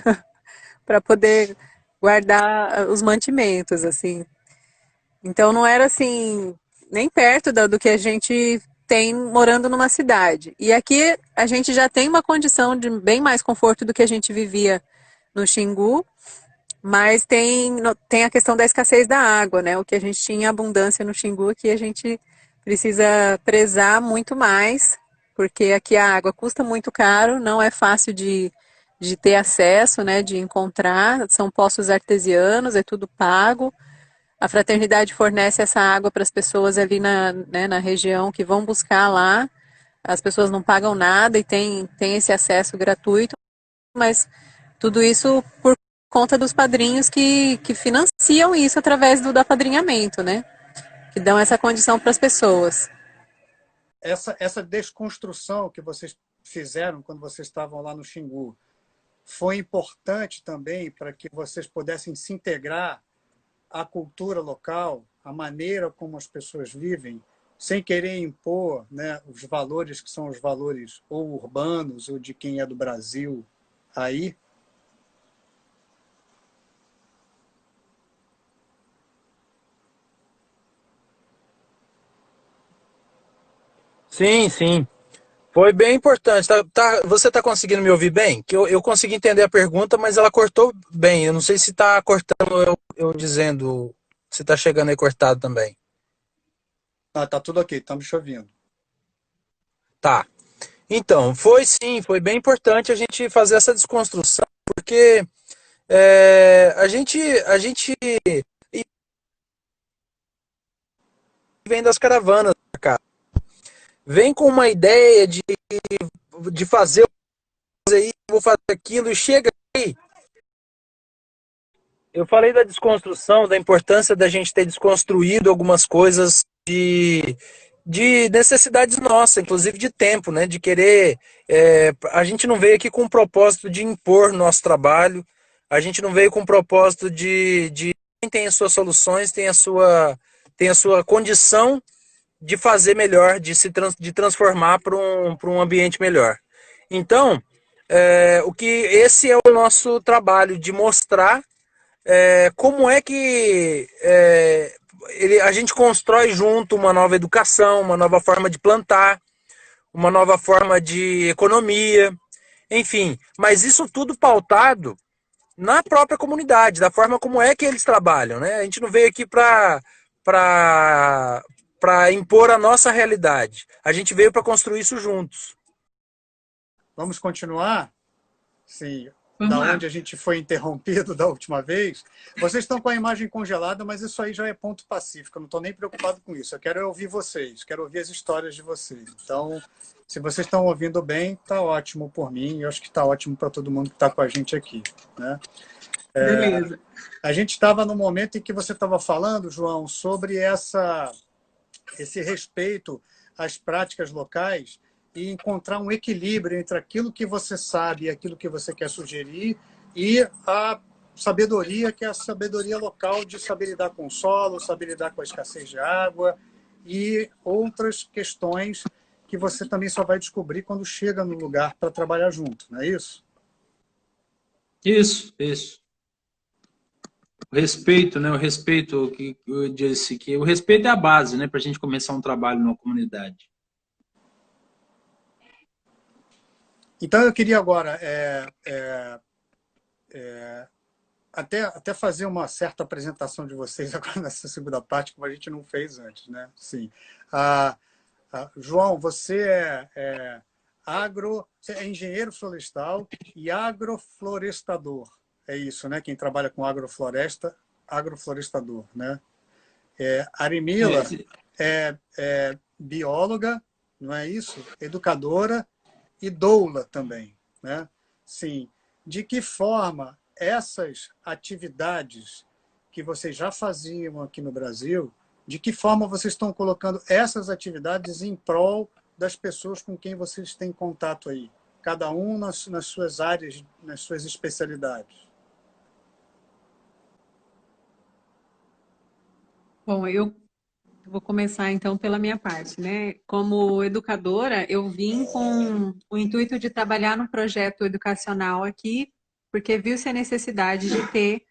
para poder guardar os mantimentos, assim. Então não era assim, nem perto do que a gente tem morando numa cidade. E aqui a gente já tem uma condição de bem mais conforto do que a gente vivia no Xingu, mas tem a questão da escassez da água, né? O que a gente tinha abundância no Xingu, aqui a gente precisa prezar muito mais, porque aqui a água custa muito caro, não é fácil de ter acesso, né? De encontrar, são poços artesianos, é tudo pago. A fraternidade fornece essa água para as pessoas ali né, na região que vão buscar lá. As pessoas não pagam nada e tem esse acesso gratuito, mas tudo isso por conta dos padrinhos que financiam isso através do apadrinhamento, né? Que dão essa condição para as pessoas. Essa desconstrução que vocês fizeram quando vocês estavam lá no Xingu foi importante também para que vocês pudessem se integrar à cultura local, à maneira como as pessoas vivem, sem querer impor, né, os valores que são os valores ou urbanos ou de quem é do Brasil aí? Sim, sim. Foi bem importante. Você está conseguindo me ouvir bem? Que eu consegui entender a pergunta, mas ela cortou bem. Eu não sei se está cortando eu dizendo, se está chegando aí cortado também. Ah, tá tudo ok, estamos te ouvindo. Tá. Então, foi sim, foi bem importante a gente fazer essa desconstrução, porque a gente vem das caravanas, cara. Vem com uma ideia de fazer isso, vou fazer aquilo, e chega aí. Eu falei da desconstrução, da importância da gente ter desconstruído algumas coisas de necessidades nossas, inclusive de tempo, né? De querer. A gente não veio aqui com o propósito de impor nosso trabalho, a gente não veio com o propósito de quem tem as suas soluções, tem a sua condição de fazer melhor, de transformar para um ambiente melhor. Então, esse é o nosso trabalho, de mostrar como é que a gente constrói junto uma nova educação, uma nova forma de plantar, uma nova forma de economia, enfim. Mas isso tudo pautado na própria comunidade, da forma como é que eles trabalham, né? A gente não veio aqui para impor a nossa realidade. A gente veio para construir isso juntos. Vamos continuar? Sim. Vamos Da lá. onde a gente foi interrompido da última vez. Vocês estão com a imagem congelada, mas isso aí já é ponto pacífico. Eu não estou nem preocupado com isso. Eu quero ouvir vocês, quero ouvir as histórias de vocês. Então, se vocês estão ouvindo bem, está ótimo por mim. Eu acho que está ótimo para todo mundo que está com a gente aqui, né? Beleza. A gente estava no momento em que você estava falando, João, sobre esse respeito às práticas locais e encontrar um equilíbrio entre aquilo que você sabe e aquilo que você quer sugerir e a sabedoria, que é a sabedoria local de saber lidar com o solo, saber lidar com a escassez de água e outras questões que você também só vai descobrir quando chega no lugar para trabalhar junto, não é isso? Isso. O respeito, né? O respeito que eu disse que o respeito é a base, né? Para a gente começar um trabalho numa comunidade. Então, eu queria agora até fazer uma certa apresentação de vocês agora nessa segunda parte, como a gente não fez antes, né? Sim. João, você você é engenheiro florestal e agroflorestador. É isso, né? Quem trabalha com agroflorestador, né? Arimila, é bióloga, não é isso? Educadora e doula também, né? Sim. De que forma essas atividades que vocês já faziam aqui no Brasil, de que forma vocês estão colocando essas atividades em prol das pessoas com quem vocês têm contato aí? Cada um nas suas áreas, nas suas especialidades. Bom, eu vou começar então pela minha parte, né? Como educadora, eu vim com o intuito de trabalhar no projeto educacional aqui, porque viu-se a necessidade de ter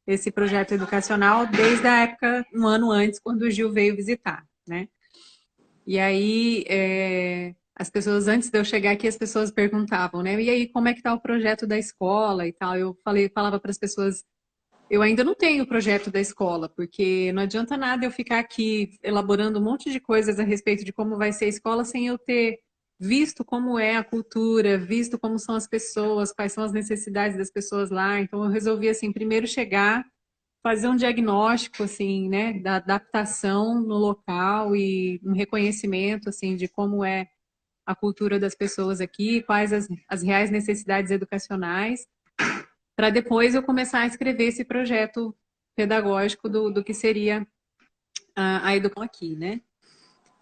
esse projeto educacional desde a época, um ano antes, quando o Gil veio visitar, né? E aí, as pessoas, antes de eu chegar aqui, as pessoas perguntavam, né? E aí, como é que tá o projeto da escola e tal? Eu falava para as pessoas, eu ainda não tenho o projeto da escola, porque não adianta nada eu ficar aqui elaborando um monte de coisas a respeito de como vai ser a escola sem eu ter visto como é a cultura, visto como são as pessoas, quais são as necessidades das pessoas lá. Então eu resolvi assim, primeiro chegar, fazer um diagnóstico assim, né, da adaptação no local e um reconhecimento assim de como é a cultura das pessoas aqui, quais as reais necessidades educacionais, para depois eu começar a escrever esse projeto pedagógico do que seria a educação aqui, né?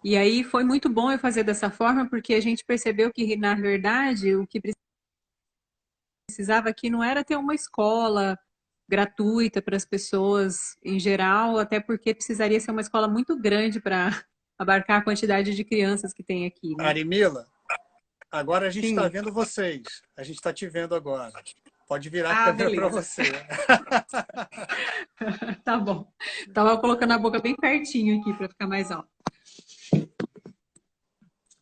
E aí foi muito bom eu fazer dessa forma, porque a gente percebeu que, na verdade, o que precisava aqui não era ter uma escola gratuita para as pessoas em geral, até porque precisaria ser uma escola muito grande para abarcar a quantidade de crianças que tem aqui, né? Arimila, agora a gente Sim. está vendo vocês. A gente está te vendo agora. Pode virar a câmera para você. Tá bom. Tava colocando a boca bem pertinho aqui para ficar mais alto.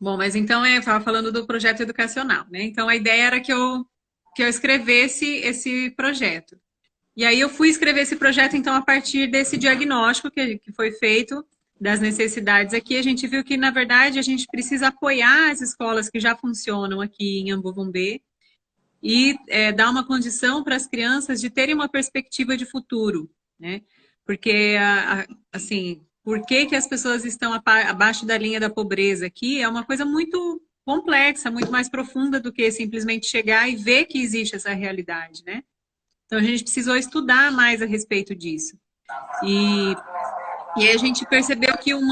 Bom, mas então eu estava falando do projeto educacional, né? Então a ideia era que eu escrevesse esse projeto. E aí eu fui escrever esse projeto, então, a partir desse diagnóstico que foi feito das necessidades aqui. A gente viu que, na verdade, a gente precisa apoiar as escolas que já funcionam aqui em Ambo-Gombê e dar uma condição para as crianças de terem uma perspectiva de futuro, né? Porque, assim, por que as pessoas estão abaixo da linha da pobreza aqui é uma coisa muito complexa, muito mais profunda do que simplesmente chegar e ver que existe essa realidade, né? Então, a gente precisou estudar mais a respeito disso. E aí a gente percebeu que um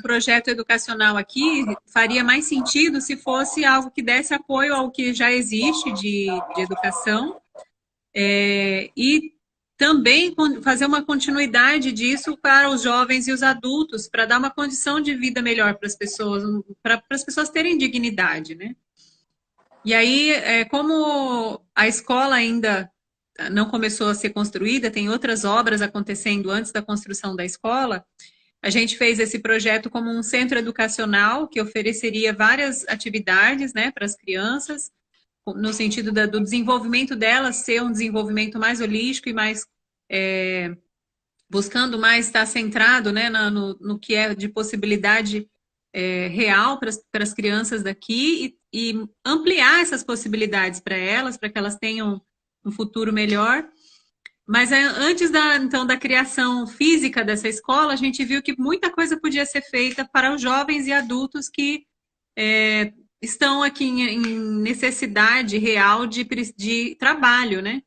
projeto educacional aqui faria mais sentido se fosse algo que desse apoio ao que já existe de educação e também fazer uma continuidade disso para os jovens e os adultos, para dar uma condição de vida melhor para as pessoas terem dignidade, né? E aí, como a escola ainda não começou a ser construída, tem outras obras acontecendo antes da construção da escola, a gente fez esse projeto como um centro educacional que ofereceria várias atividades, né, para as crianças, no sentido do desenvolvimento delas ser um desenvolvimento mais holístico e mais buscando mais estar centrado, né, no que é de possibilidade real para as crianças daqui e ampliar essas possibilidades para elas, para que elas tenham um futuro melhor. Mas antes da criação física dessa escola, a gente viu que muita coisa podia ser feita para os jovens e adultos que estão aqui em necessidade real de trabalho, né?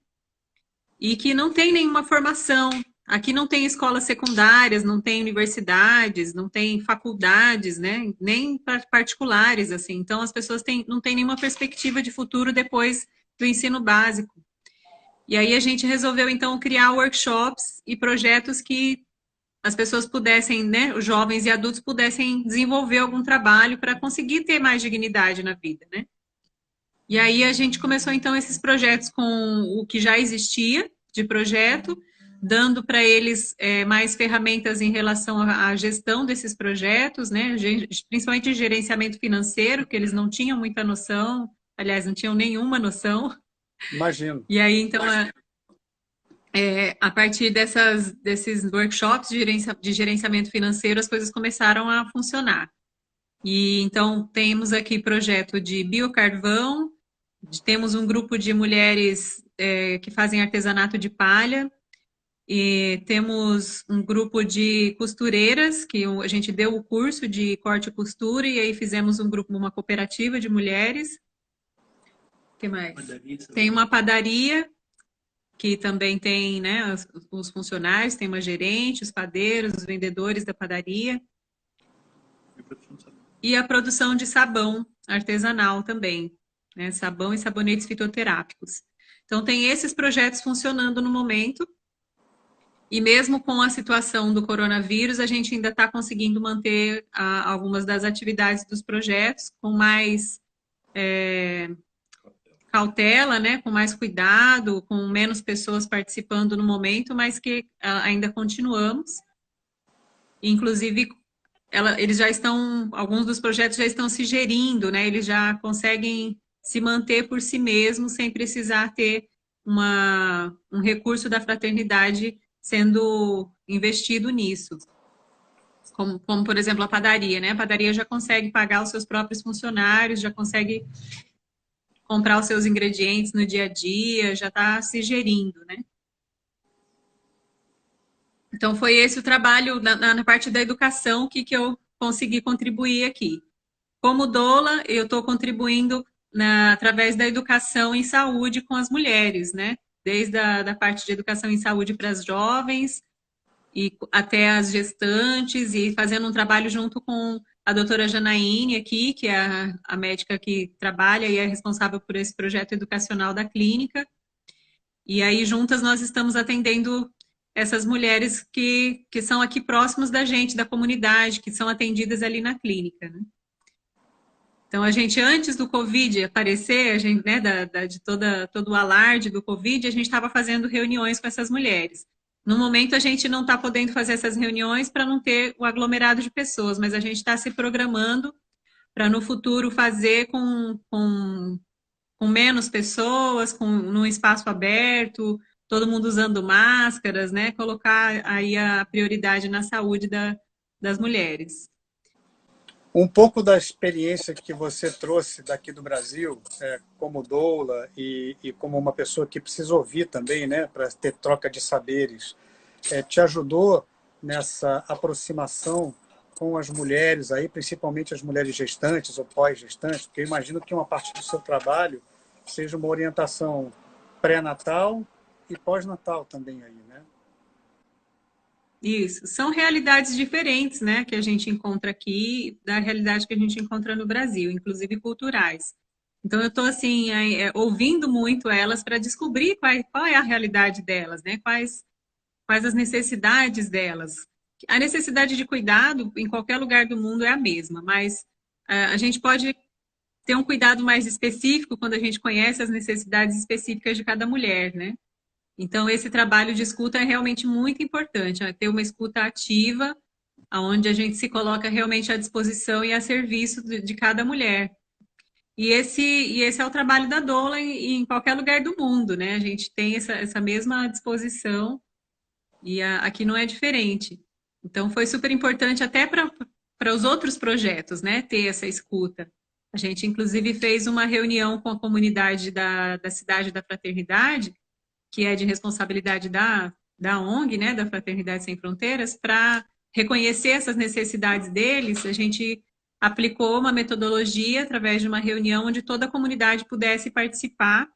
E que não tem nenhuma formação. Aqui não tem escolas secundárias, não tem universidades, não tem faculdades, né? Nem particulares, assim. Então, as pessoas não têm nenhuma perspectiva de futuro depois do ensino básico. E aí a gente resolveu, então, criar workshops e projetos que as pessoas pudessem, né, os jovens e adultos pudessem desenvolver algum trabalho para conseguir ter mais dignidade na vida, né? E aí a gente começou, então, esses projetos com o que já existia de projeto, dando para eles mais ferramentas em relação à gestão desses projetos, né, principalmente gerenciamento financeiro, que eles não tinham muita noção, aliás, não tinham nenhuma noção. Imagino. E aí, então, a partir desses workshops de gerenciamento financeiro, as coisas começaram a funcionar. E então, temos aqui projeto de biocarvão, temos um grupo de mulheres que fazem artesanato de palha, E temos um grupo de costureiras, que a gente deu o curso de corte e costura, e aí fizemos um grupo, uma cooperativa de mulheres. O que mais? Tem uma padaria, que também tem, né, os funcionários, tem uma gerente, os padeiros, os vendedores da padaria. E a produção de sabão artesanal também, né, sabão e sabonetes fitoterápicos. Então, tem esses projetos funcionando no momento. E mesmo com a situação do coronavírus, a gente ainda está conseguindo manter algumas das atividades dos projetos com mais cautela, né, com mais cuidado, com menos pessoas participando no momento, mas que ainda continuamos. Inclusive, eles já estão, alguns dos projetos já estão se gerindo, né, eles já conseguem se manter por si mesmos sem precisar ter um recurso da fraternidade sendo investido nisso. Como, por exemplo, a padaria, né? A padaria já consegue pagar os seus próprios funcionários, já consegue comprar os seus ingredientes no dia a dia, já está se gerindo, né? Então, foi esse o trabalho na parte da educação que eu consegui contribuir aqui. Como doula, eu estou contribuindo através da educação em saúde com as mulheres, né? Desde da parte de educação em saúde para as jovens e até as gestantes, e fazendo um trabalho junto com a doutora Janaíne aqui, que é a médica que trabalha e é responsável por esse projeto educacional da clínica. E aí, juntas, nós estamos atendendo essas mulheres que são aqui próximos da gente, da comunidade, que são atendidas ali na clínica, né? Então, a gente, antes do Covid aparecer, a gente, né, de todo o alarde do Covid, a gente estava fazendo reuniões com essas mulheres. No momento, a gente não está podendo fazer essas reuniões para não ter o aglomerado de pessoas, mas a gente está se programando para, no futuro, fazer com menos pessoas, num espaço aberto, todo mundo usando máscaras, né? Colocar aí a prioridade na saúde das mulheres. Um pouco da experiência que você trouxe daqui do Brasil, como doula e como uma pessoa que precisa ouvir também, né, para ter troca de saberes, te ajudou nessa aproximação com as mulheres, aí, principalmente as mulheres gestantes ou pós-gestantes, porque eu imagino que uma parte do seu trabalho seja uma orientação pré-natal e pós-natal também aí, né? Isso, são realidades diferentes, né, que a gente encontra aqui da realidade que a gente encontra no Brasil, inclusive culturais. Então, eu estou, assim, ouvindo muito elas para descobrir qual é a realidade delas, né, quais as necessidades delas. A necessidade de cuidado em qualquer lugar do mundo é a mesma, mas a gente pode ter um cuidado mais específico quando a gente conhece as necessidades específicas de cada mulher, né? Então, esse trabalho de escuta é realmente muito importante, ter uma escuta ativa, onde a gente se coloca realmente à disposição e a serviço de cada mulher. E esse é o trabalho da doula em qualquer lugar do mundo, né? A gente tem essa mesma disposição e aqui não é diferente. Então, foi super importante até para os outros projetos, né? Ter essa escuta. A gente, inclusive, fez uma reunião com a comunidade da Cidade da Fraternidade, que é de responsabilidade da ONG, né, da Fraternidade Sem Fronteiras, para reconhecer essas necessidades deles. A gente aplicou uma metodologia através de uma reunião onde toda a comunidade pudesse participar,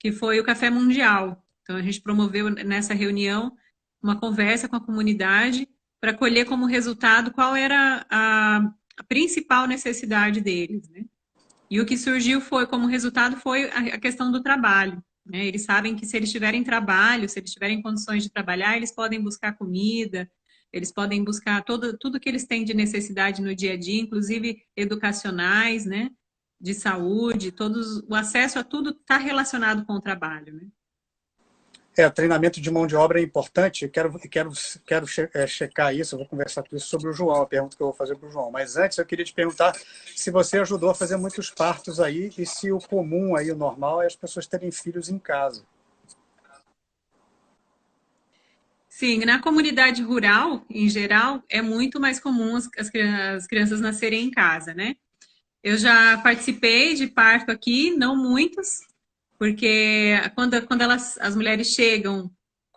que foi o Café Mundial. Então, a gente promoveu nessa reunião uma conversa com a comunidade para colher como resultado qual era a principal necessidade deles, né? E o que surgiu como resultado foi a questão do trabalho. Eles sabem que se eles tiverem trabalho, se eles tiverem condições de trabalhar, eles podem buscar comida, eles podem buscar tudo que eles têm de necessidade no dia a dia, inclusive educacionais, né, de saúde, o acesso a tudo está relacionado com o trabalho, né? Treinamento de mão de obra é importante. Eu quero checar isso, eu vou conversar com isso sobre o João, a pergunta que eu vou fazer para o João. Mas antes eu queria te perguntar se você ajudou a fazer muitos partos aí e se o comum, aí, o normal, é as pessoas terem filhos em casa. Sim, na comunidade rural, em geral, é muito mais comum as crianças nascerem em casa, né? Eu já participei de parto aqui, não muitos, porque quando as mulheres chegam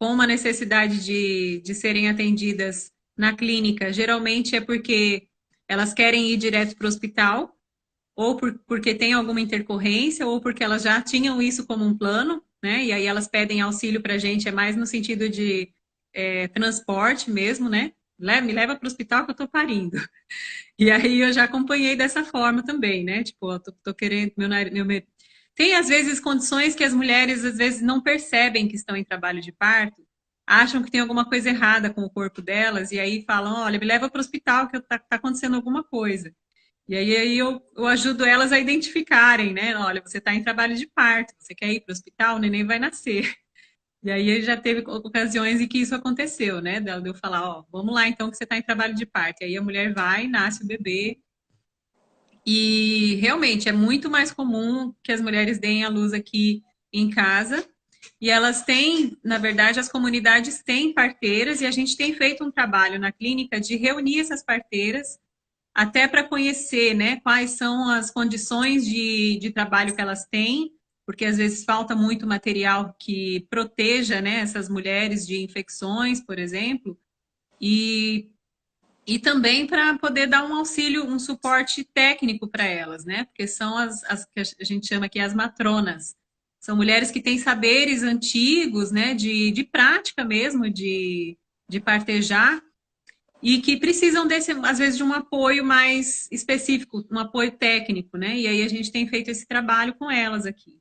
com uma necessidade de serem atendidas na clínica, geralmente é porque elas querem ir direto para o hospital, ou porque tem alguma intercorrência, ou porque elas já tinham isso como um plano, né? E aí elas pedem auxílio para a gente, é mais no sentido de transporte mesmo, né? Me leva para o hospital que eu estou parindo. E aí eu já acompanhei dessa forma também, né? Tipo, eu tô querendo... Tem, às vezes, condições que as mulheres, às vezes, não percebem que estão em trabalho de parto, acham que tem alguma coisa errada com o corpo delas, e aí falam, olha, me leva para o hospital que tá acontecendo alguma coisa. E aí eu ajudo elas a identificarem, né? Olha, você está em trabalho de parto, você quer ir para o hospital, o neném vai nascer. E aí já teve ocasiões em que isso aconteceu, né? De eu falar, ó, vamos lá então que você está em trabalho de parto. E aí a mulher vai, nasce o bebê. E realmente é muito mais comum que as mulheres deem à luz aqui em casa. E elas têm, na verdade, as comunidades têm parteiras e a gente tem feito um trabalho na clínica de reunir essas parteiras até para conhecer, né, quais são as condições de trabalho que elas têm, porque às vezes falta muito material que proteja, né, essas mulheres de infecções, por exemplo, e também para poder dar um auxílio, um suporte técnico para elas, né? Porque são as que a gente chama aqui as matronas. São mulheres que têm saberes antigos, né? De prática mesmo, de partejar, e que precisam desse, às vezes, de um apoio mais específico, um apoio técnico, né? E aí a gente tem feito esse trabalho com elas aqui.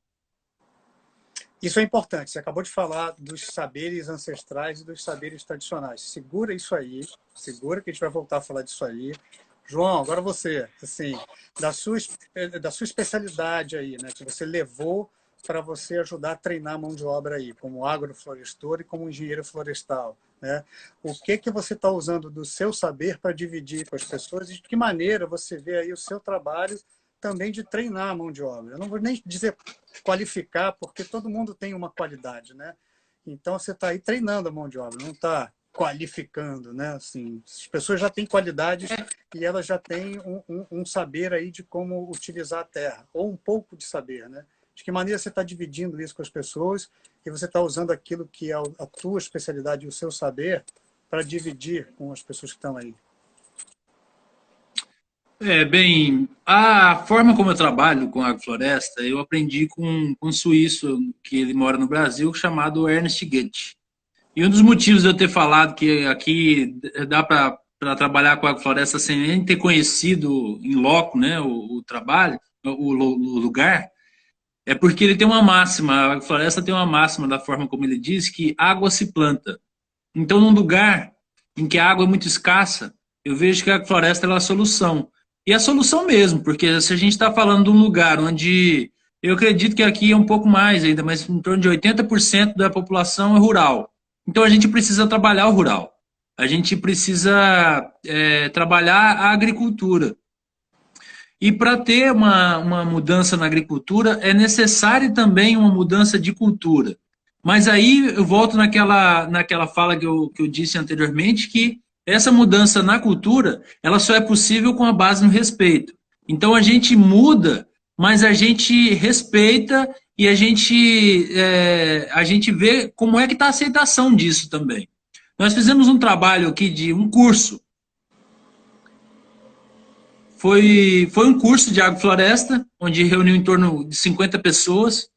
Isso é importante. Você acabou de falar dos saberes ancestrais e dos saberes tradicionais. Segura isso aí. Segura que a gente vai voltar a falar disso aí. João, agora você, assim, da sua especialidade aí, né, que você levou para você ajudar a treinar a mão de obra aí, como agroflorestor e como engenheiro florestal, né? O que você está usando do seu saber para dividir com as pessoas e de que maneira você vê aí o seu trabalho também de treinar a mão de obra. Eu não vou nem dizer qualificar, porque todo mundo tem uma qualidade, né? Então, você está aí treinando a mão de obra, não está qualificando, né? Assim, as pessoas já têm qualidades e elas já têm um saber aí de como utilizar a terra, ou um pouco de saber, né? De que maneira você está dividindo isso com as pessoas e você está usando aquilo que é a tua especialidade e o seu saber para dividir com as pessoas que estão aí. Bem, a forma como eu trabalho com agrofloresta, eu aprendi com um suíço que ele mora no Brasil, chamado Ernst Goethe. E um dos motivos de eu ter falado que aqui dá para trabalhar com agrofloresta sem nem ter conhecido em loco, né, o trabalho, o lugar, é porque ele tem uma máxima, a agrofloresta tem uma máxima da forma como ele diz, que água se planta. Então, num lugar em que a água é muito escassa, eu vejo que a agrofloresta é a solução. E a solução mesmo, porque se a gente está falando de um lugar onde, eu acredito que aqui é um pouco mais ainda, mas em torno de 80% da população é rural. Então a gente precisa trabalhar o rural. A gente precisa trabalhar a agricultura. E para ter uma mudança na agricultura, é necessário também uma mudança de cultura. Mas aí eu volto naquela fala que eu disse anteriormente, que essa mudança na cultura, ela só é possível com a base no respeito. Então a gente muda, mas a gente respeita e a gente vê como é que está a aceitação disso também. Nós fizemos um trabalho aqui de um curso. Foi um curso de agrofloresta, onde reuniu em torno de 50 pessoas.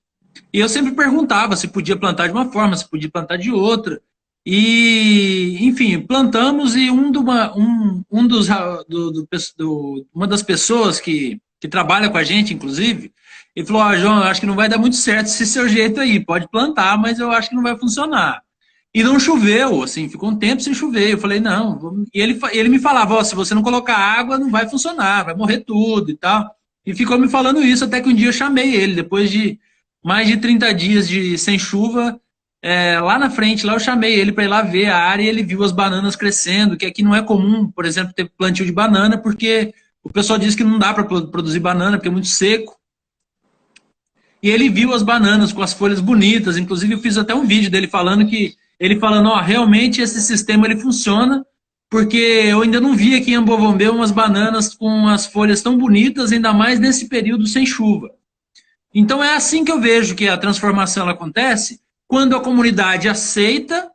E eu sempre perguntava se podia plantar de uma forma, se podia plantar de outra. E, enfim, plantamos e uma das pessoas que trabalha com a gente, inclusive, ele falou, João, eu acho que não vai dar muito certo esse seu jeito aí, pode plantar, mas eu acho que não vai funcionar. E não choveu, assim, ficou um tempo sem chover. Eu falei, não, vamos... E ele me falava, se você não colocar água, não vai funcionar, vai morrer tudo e tal. E ficou me falando isso, até que um dia eu chamei ele, depois de mais de 30 dias sem chuva, lá na frente, lá eu chamei ele para ir lá ver a área e ele viu as bananas crescendo, que aqui não é comum, por exemplo, ter plantio de banana, porque o pessoal diz que não dá para produzir banana, porque é muito seco. E ele viu as bananas com as folhas bonitas, inclusive eu fiz até um vídeo dele falando ó, realmente esse sistema ele funciona, porque eu ainda não vi aqui em Ambovombê umas bananas com as folhas tão bonitas, ainda mais nesse período sem chuva. Então é assim que eu vejo que a transformação ela acontece, quando a comunidade aceita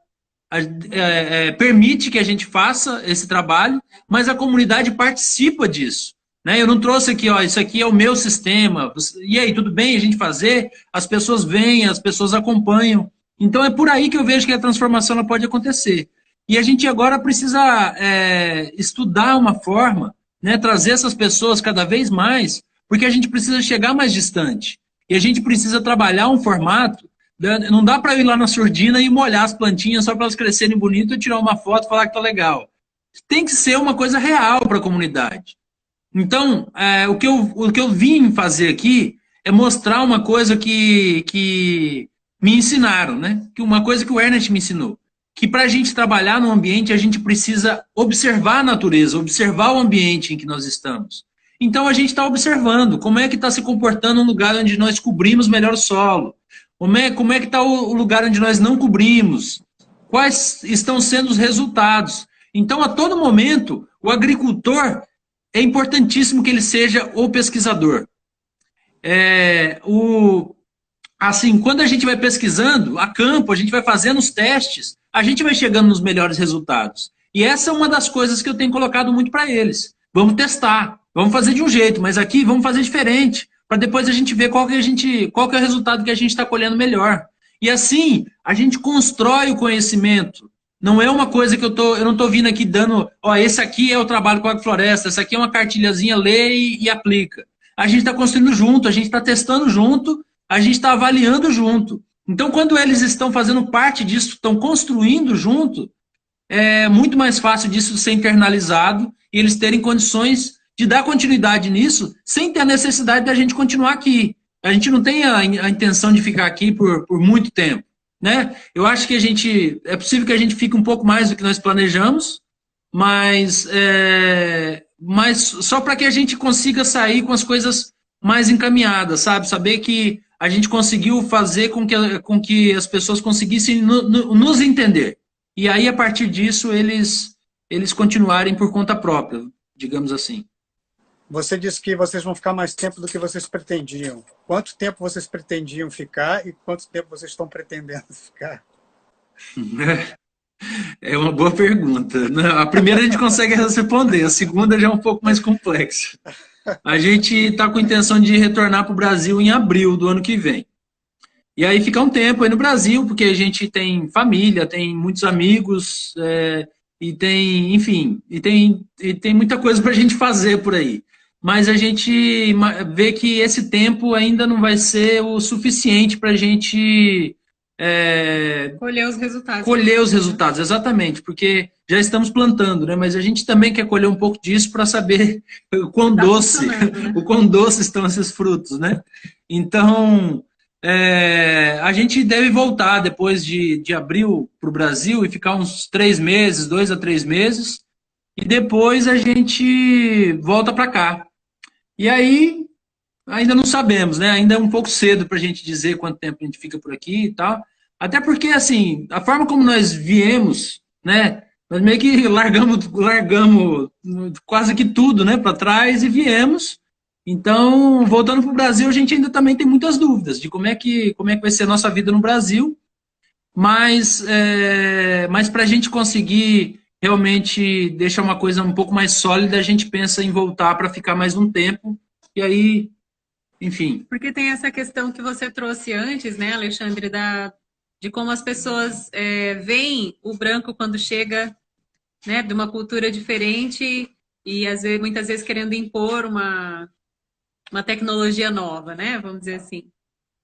permite que a gente faça esse trabalho, mas a comunidade participa disso. Né? Eu não trouxe aqui, ó, isso aqui é o meu sistema, e aí, tudo bem a gente fazer? As pessoas vêm, as pessoas acompanham. Então é por aí que eu vejo que a transformação ela pode acontecer. E a gente agora precisa estudar uma forma, né, trazer essas pessoas cada vez mais, porque a gente precisa chegar mais distante. E a gente precisa trabalhar um formato. Não dá para ir lá na surdina e molhar as plantinhas só para elas crescerem bonito e tirar uma foto e falar que tá legal. Tem que ser uma coisa real para a comunidade. Então, o que eu vim fazer aqui é mostrar uma coisa que me ensinaram, né? Que uma coisa que o Ernest me ensinou. Que para a gente trabalhar no ambiente, a gente precisa observar a natureza, observar o ambiente em que nós estamos. Então, a gente está observando como é que está se comportando um lugar onde nós cobrimos melhor o solo. Como é que está o lugar onde nós não cobrimos? Quais estão sendo os resultados? Então, a todo momento, o agricultor é importantíssimo que ele seja o pesquisador. Assim, quando a gente vai pesquisando a campo, a gente vai fazendo os testes, a gente vai chegando nos melhores resultados. E essa é uma das coisas que eu tenho colocado muito para eles. Vamos testar, vamos fazer de um jeito, mas aqui vamos fazer diferente, para depois a gente ver qual que é o resultado que a gente está colhendo melhor. E assim, a gente constrói o conhecimento. Não é uma coisa que eu não estou vindo aqui dando, ó, esse aqui é o trabalho com a agrofloresta, essa aqui é uma cartilhazinha, lê e aplica. A gente está construindo junto, a gente está testando junto, a gente está avaliando junto. Então, quando eles estão fazendo parte disso, estão construindo junto, é muito mais fácil disso ser internalizado e eles terem condições de dar continuidade nisso sem ter a necessidade da gente continuar aqui. A gente não tem a intenção de ficar aqui por muito tempo. Né? Eu acho que é possível que a gente fique um pouco mais do que nós planejamos, mas só para que a gente consiga sair com as coisas mais encaminhadas, sabe? Saber que a gente conseguiu fazer com que as pessoas conseguissem nos entender. E aí, a partir disso, eles continuarem por conta própria, digamos assim. Você disse que vocês vão ficar mais tempo do que vocês pretendiam. Quanto tempo vocês pretendiam ficar e quanto tempo vocês estão pretendendo ficar? É uma boa pergunta. A primeira a gente consegue responder, a segunda já é um pouco mais complexa. A gente está com a intenção de retornar para o Brasil em abril do ano que vem. E aí ficar um tempo aí no Brasil, porque a gente tem família, tem muitos amigos, e tem, enfim, e tem muita coisa para a gente fazer por aí. Mas a gente vê que esse tempo ainda não vai ser o suficiente para a gente colher os resultados. Colher os resultados, exatamente, porque já estamos plantando, né? Mas a gente também quer colher um pouco disso para saber o quão doce, né? O quão doce estão esses frutos, né? Então, a gente deve voltar depois de abril para o Brasil e ficar uns 3 meses, 2 a 3 meses, e depois a gente volta para cá. E aí, ainda não sabemos, né? Ainda é um pouco cedo para a gente dizer quanto tempo a gente fica por aqui e tal. Até porque, assim, a forma como nós viemos, né? Nós meio que largamos quase que tudo, né, para trás e viemos. Então, voltando para o Brasil, a gente ainda também tem muitas dúvidas de como é que vai ser a nossa vida no Brasil. Mas para a gente conseguir realmente deixar uma coisa um pouco mais sólida, a gente pensa em voltar para ficar mais um tempo. E aí, enfim. Porque tem essa questão que você trouxe antes, né, Alexandre, de como as pessoas veem o branco quando chega, né, de uma cultura diferente e muitas vezes querendo impor uma tecnologia nova, né, vamos dizer assim.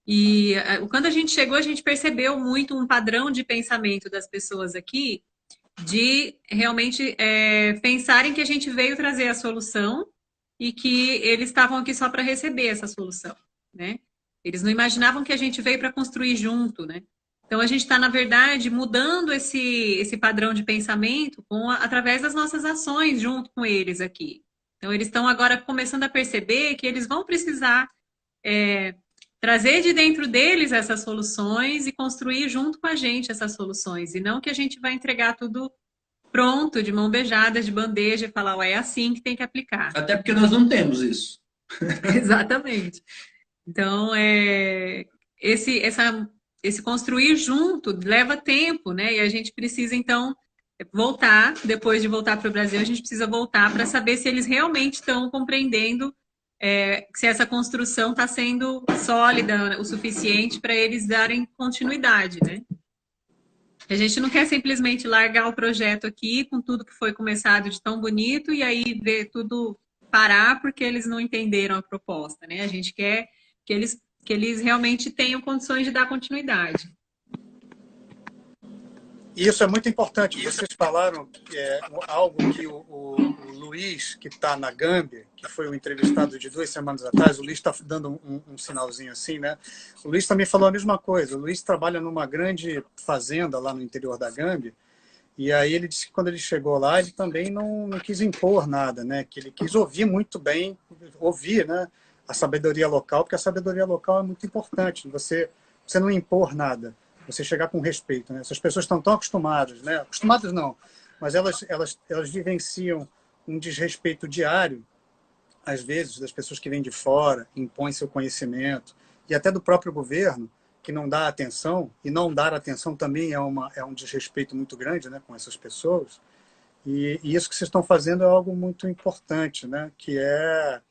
E quando a gente chegou, a gente percebeu muito um padrão de pensamento das pessoas aqui, de realmente pensarem que a gente veio trazer a solução e que eles estavam aqui só para receber essa solução, né? Eles não imaginavam que a gente veio para construir junto, né? Então, a gente está, na verdade, mudando esse padrão de pensamento através das nossas ações junto com eles aqui. Então, eles estão agora começando a perceber que eles vão precisar trazer de dentro deles essas soluções e construir junto com a gente essas soluções. E não que a gente vai entregar tudo pronto, de mão beijada, de bandeja, e falar, é assim que tem que aplicar. Até porque nós não temos isso. Exatamente. Então, esse construir junto leva tempo, né? E a gente precisa, então, voltar, depois de voltar para o Brasil, a gente precisa voltar para saber se eles realmente estão compreendendo se essa construção está sendo sólida o suficiente para eles darem continuidade, né? A gente não quer simplesmente largar o projeto aqui com tudo que foi começado de tão bonito e aí ver tudo parar porque eles não entenderam a proposta, né? A gente quer que eles realmente tenham condições de dar continuidade. E isso é muito importante. Vocês falaram algo que o Luiz, que está na Gâmbia, que foi o entrevistado de 2 semanas atrás, o Luiz está dando um sinalzinho assim, né? O Luiz também falou a mesma coisa. O Luiz trabalha numa grande fazenda lá no interior da Gâmbia, e aí ele disse que quando ele chegou lá, ele também não quis impor nada, né? Que ele quis ouvir muito bem, ouvir, né? A sabedoria local, porque a sabedoria local é muito importante. Você não impor nada. Você chegar com respeito, né? Essas pessoas estão tão acostumadas, né? Acostumadas não, mas elas vivenciam um desrespeito diário, às vezes, das pessoas que vêm de fora, impõem seu conhecimento, e até do próprio governo, que não dá atenção, e não dar atenção também é um desrespeito muito grande, né, com essas pessoas. E isso que vocês estão fazendo é algo muito importante, né? Que é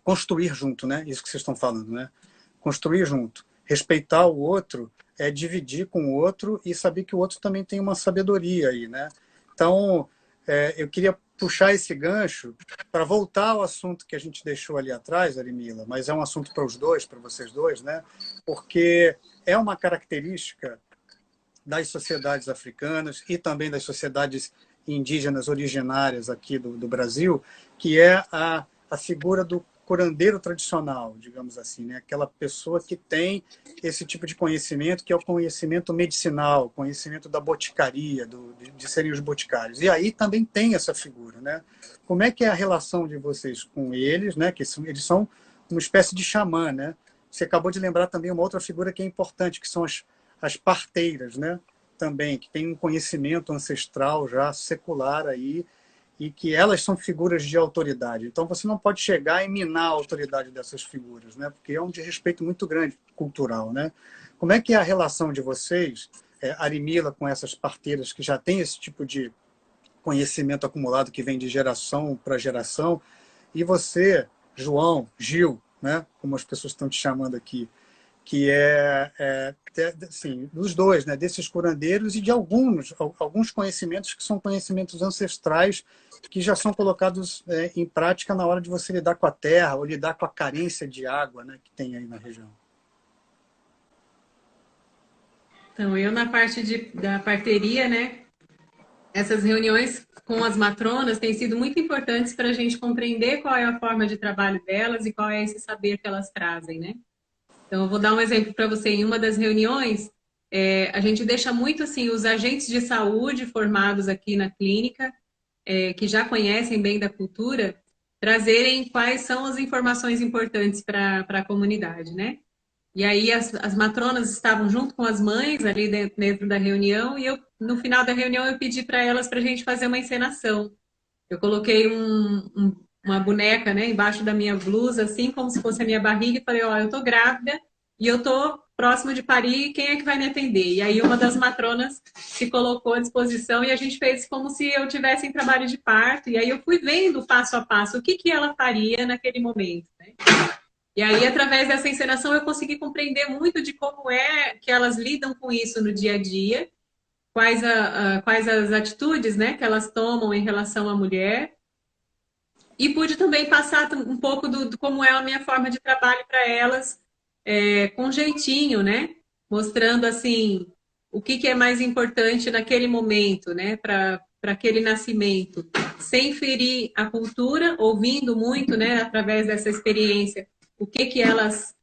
construir junto, né? Isso que vocês estão falando, né? Construir junto. Respeitar o outro é dividir com o outro e saber que o outro também tem uma sabedoria aí, né? Então, eu queria puxar esse gancho para voltar ao assunto que a gente deixou ali atrás, Arimila, mas é um assunto para os dois, para vocês dois, né? Porque é uma característica das sociedades africanas e também das sociedades indígenas originárias aqui do Brasil, que é a figura do curandeiro tradicional, digamos assim, né? Aquela pessoa que tem esse tipo de conhecimento, que é o conhecimento medicinal, conhecimento da boticaria, de serem os boticários. E aí também tem essa figura, né? Como é que é a relação de vocês com eles, né? Que eles são uma espécie de xamã, né? Você acabou de lembrar também uma outra figura que é importante, que são as parteiras, né? Também, que tem um conhecimento ancestral já secular aí, e que elas são figuras de autoridade. Então, você não pode chegar e minar a autoridade dessas figuras, né? Porque é um desrespeito muito grande cultural, né? Como é que é a relação de vocês, Arimila, com essas parteiras que já têm esse tipo de conhecimento acumulado que vem de geração para geração, e você, João, Gil, né? Como as pessoas estão te chamando aqui, que assim, dos dois, né? Desses curandeiros e de alguns conhecimentos que são conhecimentos ancestrais que já são colocados em prática na hora de você lidar com a terra ou lidar com a carência de água, né, que tem aí na região. Então, eu na parte da parteria, né, essas reuniões com as matronas têm sido muito importantes para a gente compreender qual é a forma de trabalho delas e qual é esse saber que elas trazem, né? Então, eu vou dar um exemplo para você. Em uma das reuniões, a gente deixa muito assim os agentes de saúde formados aqui na clínica, que já conhecem bem da cultura, trazerem quais são as informações importantes para a comunidade, né? E aí as matronas estavam junto com as mães ali dentro da reunião, e no final da reunião eu pedi para elas para a gente fazer uma encenação. Eu coloquei uma boneca, né, embaixo da minha blusa, assim, como se fosse a minha barriga, e falei, ó, eu tô grávida e eu tô próximo de parir, quem é que vai me atender? E aí uma das matronas se colocou à disposição e a gente fez como se eu tivesse em trabalho de parto, e aí eu fui vendo passo a passo o que ela faria naquele momento, né? E aí, através dessa encenação, eu consegui compreender muito de como é que elas lidam com isso no dia a dia, quais as atitudes, né, que elas tomam em relação à mulher. E pude também passar um pouco do como é a minha forma de trabalho para elas, com jeitinho, né? Mostrando, assim, o que é mais importante naquele momento, né? Para aquele nascimento. Sem ferir a cultura, ouvindo muito, né? Através dessa experiência, o que elas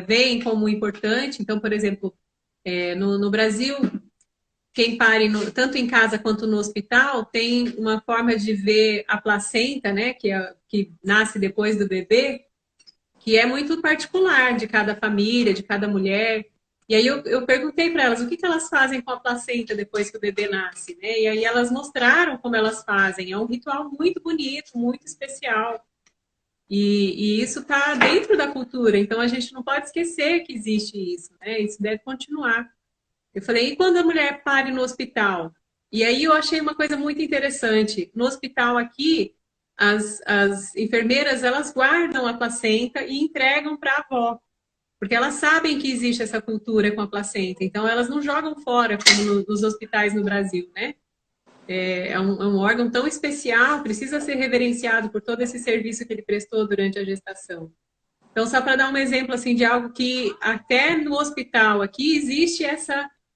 veem como importante. Então, por exemplo, no Brasil, quem pare tanto em casa quanto no hospital tem uma forma de ver a placenta, né, que nasce depois do bebê, que é muito particular de cada família, de cada mulher. E aí eu perguntei para elas o que elas fazem com a placenta depois que o bebê nasce, né? E aí elas mostraram como elas fazem. É um ritual muito bonito, muito especial. E isso está dentro da cultura, então a gente não pode esquecer que existe isso, né? Isso deve continuar. Eu falei, e quando a mulher pare no hospital? E aí eu achei uma coisa muito interessante. No hospital aqui, as enfermeiras, elas guardam a placenta e entregam para a avó, porque elas sabem que existe essa cultura com a placenta, então elas não jogam fora, como nos hospitais no Brasil, né? É um órgão tão especial, precisa ser reverenciado por todo esse serviço que ele prestou durante a gestação. Então, só para dar um exemplo assim, de algo que até no hospital aqui existe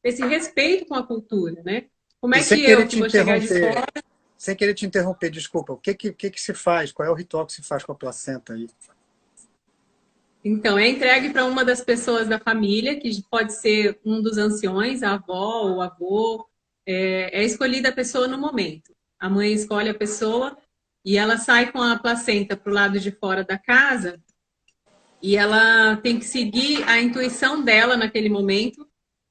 esse respeito com a cultura, né? Como E é sem que querer eu, que te vou chegar de interromper, fora... sem querer te interromper, desculpa, o que se faz? Qual é o ritual que se faz com a placenta aí? Então, é entregue para uma das pessoas da família, que pode ser um dos anciões, a avó ou o avô. É escolhida a pessoa no momento. A mãe escolhe a pessoa e ela sai com a placenta para o lado de fora da casa e ela tem que seguir a intuição dela naquele momento,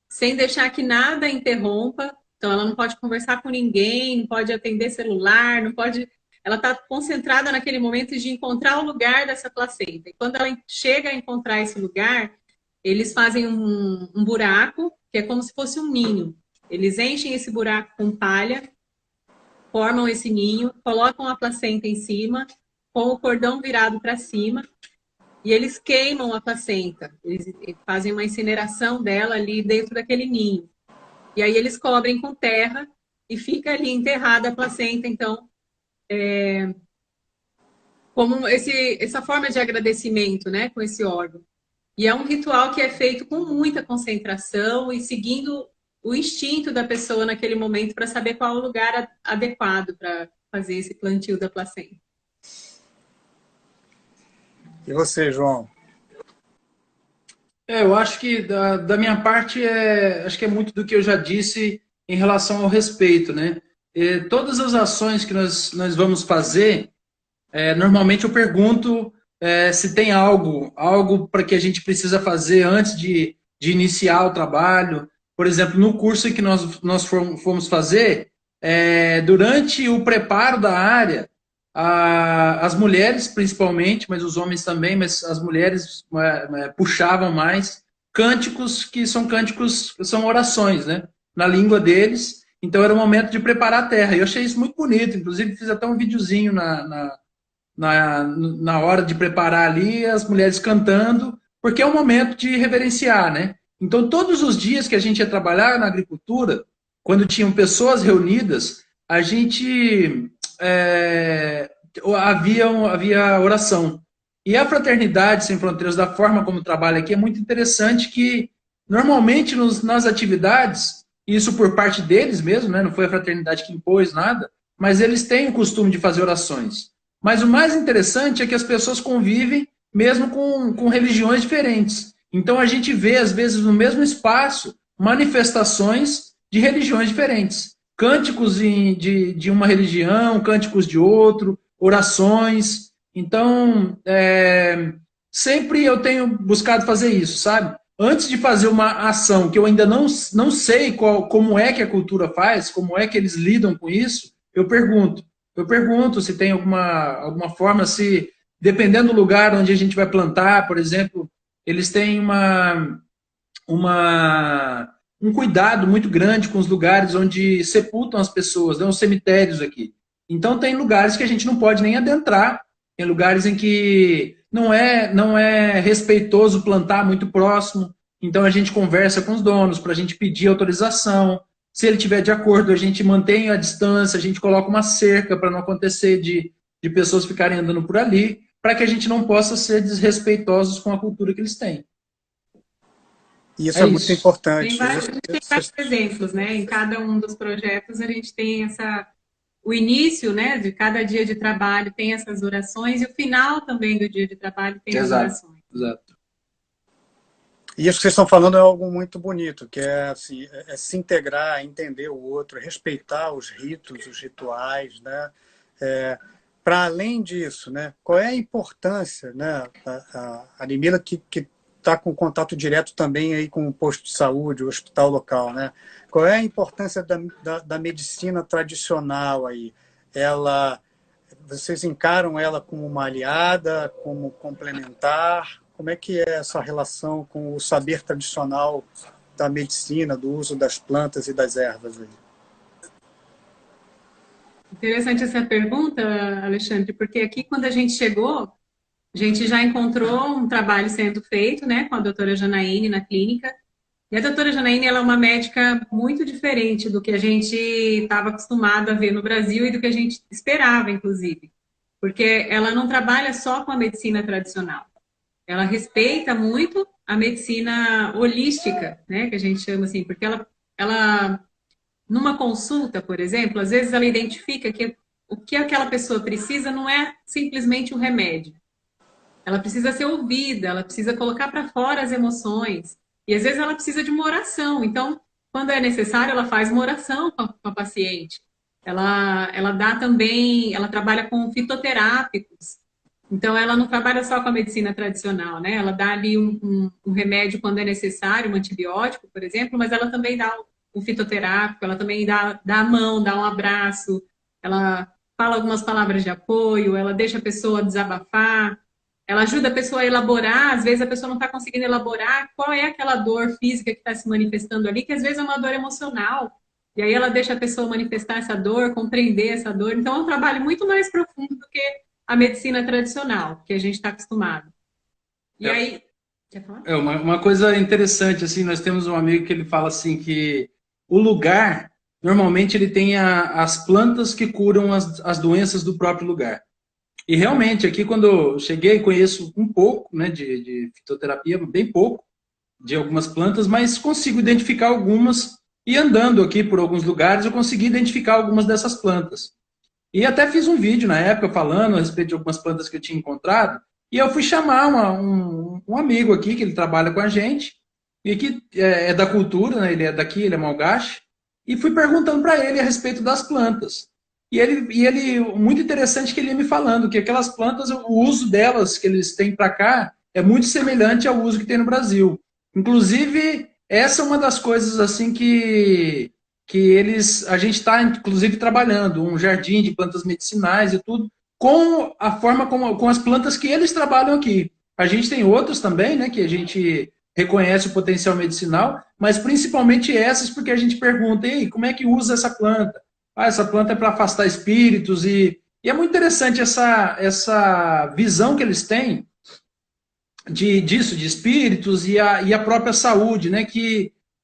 sem deixar que nada interrompa. Então, ela não pode conversar com ninguém, não pode atender celular, não pode... Ela está concentrada naquele momento de encontrar o lugar dessa placenta. E quando ela chega a encontrar esse lugar, eles fazem um buraco, que é como se fosse um ninho. Eles enchem esse buraco com palha, formam esse ninho, colocam a placenta em cima, com o cordão virado para cima, e eles queimam a placenta. Eles fazem uma incineração dela ali dentro daquele ninho. E aí eles cobrem com terra e fica ali enterrada a placenta. Então, como essa forma de agradecimento, né, com esse órgão. E é um ritual que é feito com muita concentração e seguindo o instinto da pessoa naquele momento para saber qual é o lugar adequado para fazer esse plantio da placenta. E você, João? Eu acho que da minha parte acho que é muito do que eu já disse em relação ao respeito, né? Todas as ações que nós vamos fazer, normalmente eu pergunto se tem algo para que a gente precisa fazer antes de iniciar o trabalho. Por exemplo, no curso que nós fomos fazer, durante o preparo da área, as mulheres principalmente, mas os homens também, mas as mulheres puxavam mais cânticos que são orações, né? Na língua deles. Então era o momento de preparar a terra. E eu achei isso muito bonito. Inclusive fiz até um videozinho na hora de preparar ali, as mulheres cantando, porque é um momento de reverenciar, né? Então todos os dias que a gente ia trabalhar na agricultura, quando tinham pessoas reunidas, a gente havia oração. E a Fraternidade Sem Fronteiras, da forma como trabalha aqui, é muito interessante que, normalmente, nas atividades, isso por parte deles mesmo, né, não foi a Fraternidade que impôs nada, mas eles têm o costume de fazer orações. Mas o mais interessante é que as pessoas convivem mesmo com religiões diferentes. Então a gente vê, às vezes, no mesmo espaço, manifestações de religiões diferentes. Cânticos de uma religião, cânticos de outro, orações. Então, sempre eu tenho buscado fazer isso, sabe? Antes de fazer uma ação que eu ainda não sei como é que a cultura faz, como é que eles lidam com isso, eu pergunto. Eu pergunto se tem alguma forma, se, dependendo do lugar onde a gente vai plantar, por exemplo, eles têm um cuidado muito grande com os lugares onde sepultam as pessoas, né, os cemitérios aqui. Então tem lugares que a gente não pode nem adentrar, tem lugares em que não é respeitoso plantar muito próximo, então a gente conversa com os donos para a gente pedir autorização. Se ele estiver de acordo, a gente mantém a distância, a gente coloca uma cerca para não acontecer de pessoas ficarem andando por ali, para que a gente não possa ser desrespeitosos com a cultura que eles têm. Isso é muito importante. A gente tem vários exemplos, né? Em cada um dos projetos a gente tem o início, né, de cada dia de trabalho tem essas orações e o final também do dia de trabalho tem as orações. Exato. E isso que vocês estão falando é algo muito bonito, que é, assim, se integrar, entender o outro, respeitar os ritos, os rituais, né? Para além disso, né, qual é a importância, né, a Ludmila que está com contato direto também aí com o posto de saúde, o hospital local, né? Qual é a importância da medicina tradicional aí? Ela vocês encaram ela como uma aliada, como complementar? Como é que é essa relação com o saber tradicional da medicina, do uso das plantas e das ervas aí? Interessante essa pergunta, Alexandre, porque aqui quando a gente chegou, a gente já encontrou um trabalho sendo feito, né, com a doutora Janaíne na clínica. E a doutora Janaíne, ela é uma médica muito diferente do que a gente estava acostumado a ver no Brasil e do que a gente esperava, inclusive. Porque ela não trabalha só com a medicina tradicional. Ela respeita muito a medicina holística, né, que a gente chama assim, porque ela numa consulta, por exemplo, às vezes ela identifica que o que aquela pessoa precisa não é simplesmente um remédio. Ela precisa ser ouvida, ela precisa colocar para fora as emoções. E às vezes ela precisa de uma oração. Então, quando é necessário, ela faz uma oração com a paciente. Ela dá também, ela trabalha com fitoterápicos. Então, ela não trabalha só com a medicina tradicional, né? Ela dá ali um remédio quando é necessário, um antibiótico, por exemplo, mas ela também dá um fitoterápico, ela também dá a mão, dá um abraço, ela fala algumas palavras de apoio, ela deixa a pessoa desabafar. Ela ajuda a pessoa a elaborar, às vezes a pessoa não está conseguindo elaborar qual é aquela dor física que está se manifestando ali, que às vezes é uma dor emocional. E aí ela deixa a pessoa manifestar essa dor, compreender essa dor. Então é um trabalho muito mais profundo do que a medicina tradicional, que a gente está acostumado. E aí... Quer falar? Uma coisa interessante, assim, nós temos um amigo que ele fala assim que o lugar, normalmente ele tem as plantas que curam as doenças do próprio lugar. E realmente, aqui quando eu cheguei, conheço um pouco, né, de fitoterapia, bem pouco, de algumas plantas, mas consigo identificar algumas, e andando aqui por alguns lugares, eu consegui identificar algumas dessas plantas. E até fiz um vídeo na época falando a respeito de algumas plantas que eu tinha encontrado, e eu fui chamar um amigo aqui, que ele trabalha com a gente, e que é da cultura, né, ele é daqui, ele é malgache, e fui perguntando para ele a respeito das plantas. E ele, muito interessante que ele ia me falando que aquelas plantas, o uso delas que eles têm para cá é muito semelhante ao uso que tem no Brasil. Inclusive, essa é uma das coisas assim que a gente está, inclusive, trabalhando, um jardim de plantas medicinais e tudo, com a forma com as plantas que eles trabalham aqui. A gente tem outros também, né, que a gente reconhece o potencial medicinal, mas principalmente essas porque a gente pergunta, ei, como é que usa essa planta? Ah, essa planta é para afastar espíritos e é muito interessante essa visão que eles têm disso, de espíritos e a própria saúde, né?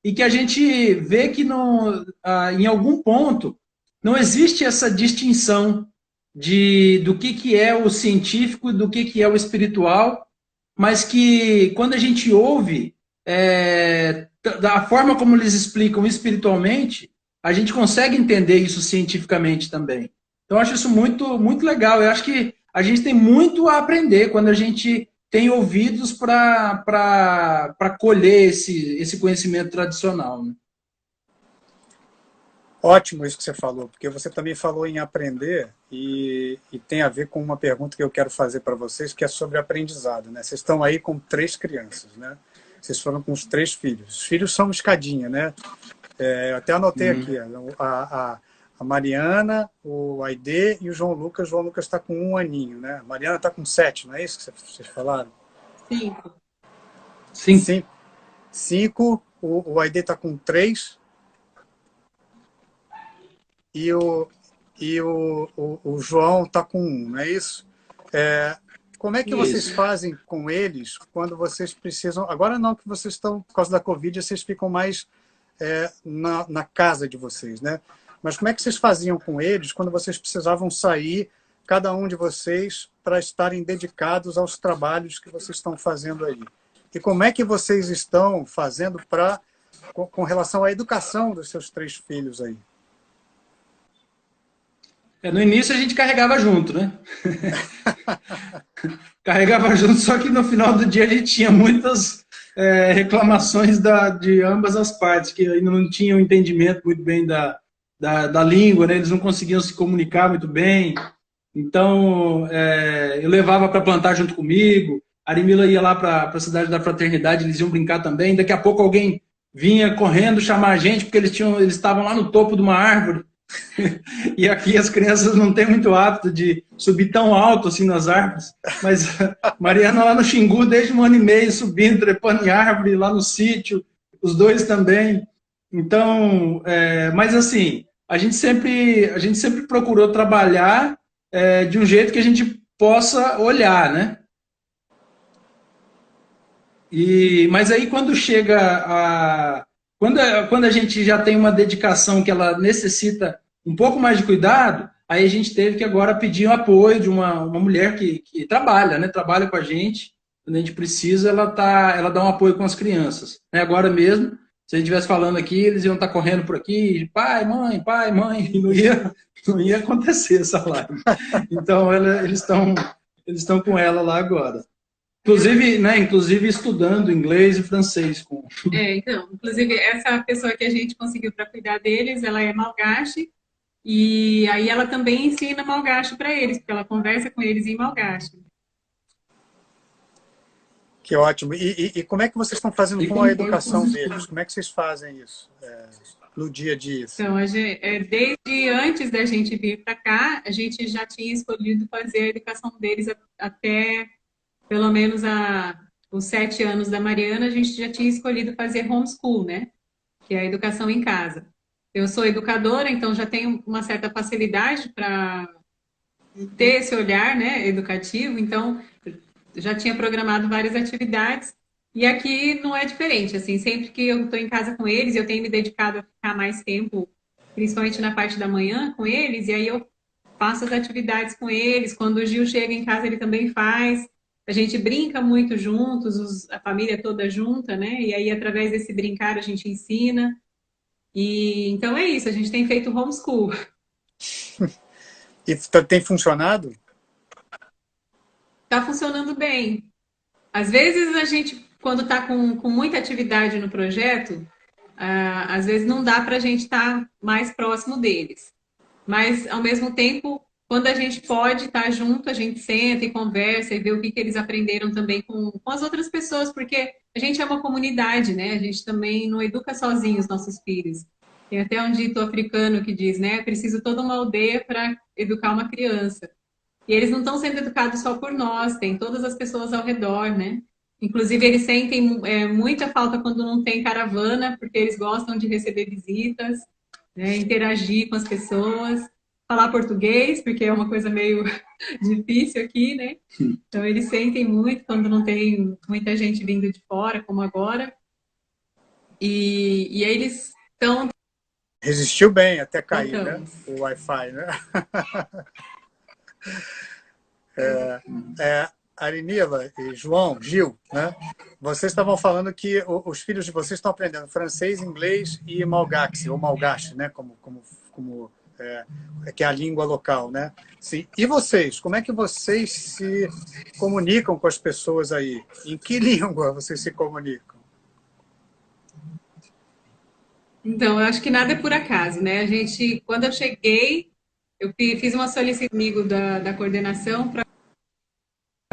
E que a gente vê que em algum ponto não existe essa distinção do que é o científico, do que é o espiritual, mas que quando a gente ouve da forma como eles explicam espiritualmente, a gente consegue entender isso cientificamente também. Então, eu acho isso muito, muito legal. Eu acho que a gente tem muito a aprender quando a gente tem ouvidos para colher esse conhecimento tradicional, né? Ótimo isso que você falou, porque você também falou em aprender e tem a ver com uma pergunta que eu quero fazer para vocês, que é sobre aprendizado, né? Vocês estão aí com 3 crianças, né? Vocês foram com os 3 filhos. Os filhos são escadinha, né? Eu até anotei aqui, a Mariana, o Aidê e o João Lucas. O João Lucas está com 1 aninho, né? A Mariana está com 7, não é isso que vocês falaram? 5. 5. O Aidê está com 3. E o João está com 1, não é isso? Como é que vocês fazem com eles quando vocês precisam... Agora não, que vocês estão, por causa da Covid, vocês ficam mais... na casa de vocês, né? Mas como é que vocês faziam com eles quando vocês precisavam sair, cada um de vocês, para estarem dedicados aos trabalhos que vocês estão fazendo aí? E como é que vocês estão fazendo com relação à educação dos seus 3 filhos aí? No início a gente carregava junto, né? Carregava junto, só que no final do dia a gente tinha muitas reclamações de ambas as partes, que ainda não tinham entendimento muito bem da língua, né? Eles não conseguiam se comunicar muito bem. Então, eu levava para plantar junto comigo, a Arimila ia lá para a Cidade da Fraternidade, eles iam brincar também. Daqui a pouco alguém vinha correndo chamar a gente, porque eles estavam lá no topo de uma árvore, E aqui as crianças não têm muito hábito de subir tão alto assim nas árvores. Mas Mariana lá no Xingu, desde 1 ano e meio, subindo, trepando em árvore, lá no sítio, os dois também. Então, mas assim, a gente sempre procurou trabalhar de um jeito que a gente possa olhar, né? Mas aí quando chega a... Quando a gente já tem uma dedicação que ela necessita um pouco mais de cuidado, aí a gente teve que agora pedir o apoio de uma mulher que trabalha, né? Trabalha com a gente. Quando a gente precisa, ela dá um apoio com as crianças. Né? Agora mesmo, se a gente estivesse falando aqui, eles iam estar correndo por aqui, pai, mãe, e não ia acontecer essa live. Então, eles estão com ela lá agora. Inclusive estudando inglês e francês. Então, inclusive, essa pessoa que a gente conseguiu para cuidar deles, ela é malgache, e aí ela também ensina malgache para eles, porque ela conversa com eles em malgache. Que ótimo. E como é que vocês estão fazendo com a educação deles? Como é que vocês fazem isso no dia a dia? Então, desde antes da gente vir para cá, a gente já tinha escolhido fazer a educação deles até pelo menos os 7 anos da Mariana, a gente já tinha escolhido fazer homeschool, né? Que é a educação em casa. Eu sou educadora, então já tenho uma certa facilidade para ter esse olhar, né, educativo, então já tinha programado várias atividades e aqui não é diferente, assim, sempre que eu estou em casa com eles, eu tenho me dedicado a ficar mais tempo, principalmente na parte da manhã com eles, e aí eu faço as atividades com eles, quando o Gil chega em casa ele também faz, a gente brinca muito juntos, a família toda junta, né, e aí através desse brincar a gente ensina, e então é isso, a gente tem feito homeschool. E tem funcionado? Está funcionando bem. Às vezes a gente, quando está com muita atividade no projeto, às vezes não dá para a gente estar mais próximo deles. Mas, ao mesmo tempo, quando a gente pode estar junto, a gente senta e conversa e vê o que eles aprenderam também com as outras pessoas, porque a gente é uma comunidade, né? A gente também não educa sozinho os nossos filhos. Tem até um dito africano que diz, né? É preciso toda uma aldeia para educar uma criança. E eles não estão sendo educados só por nós, tem todas as pessoas ao redor, né? Inclusive, eles sentem muita falta quando não tem caravana, porque eles gostam de receber visitas, né? Interagir com as pessoas, falar português, porque é uma coisa meio difícil aqui, né? Então, eles sentem muito quando não tem muita gente vindo de fora, como agora. E aí eles estão... Resistiu bem até cair, né? O Wi-Fi, né? Arinila e João, Gil, né? Vocês estavam falando que os filhos de vocês estão aprendendo francês, inglês e malgache, ou malgache, né? Que é a língua local, né? Sim. E vocês? Como é que vocês se comunicam com as pessoas aí? Em que língua vocês se comunicam? Então, eu acho que nada é por acaso, né? Quando eu cheguei, eu fiz uma solicitação amigo da coordenação para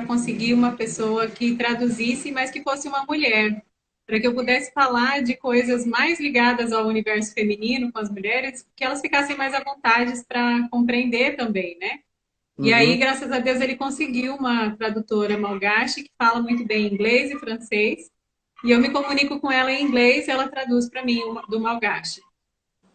conseguir uma pessoa que traduzisse, mas que fosse uma mulher, para que eu pudesse falar de coisas mais ligadas ao universo feminino com as mulheres, que elas ficassem mais à vontade para compreender também, né? E aí, graças a Deus, ele conseguiu uma tradutora malgache que fala muito bem inglês e francês, e eu me comunico com ela em inglês e ela traduz para mim do malgache.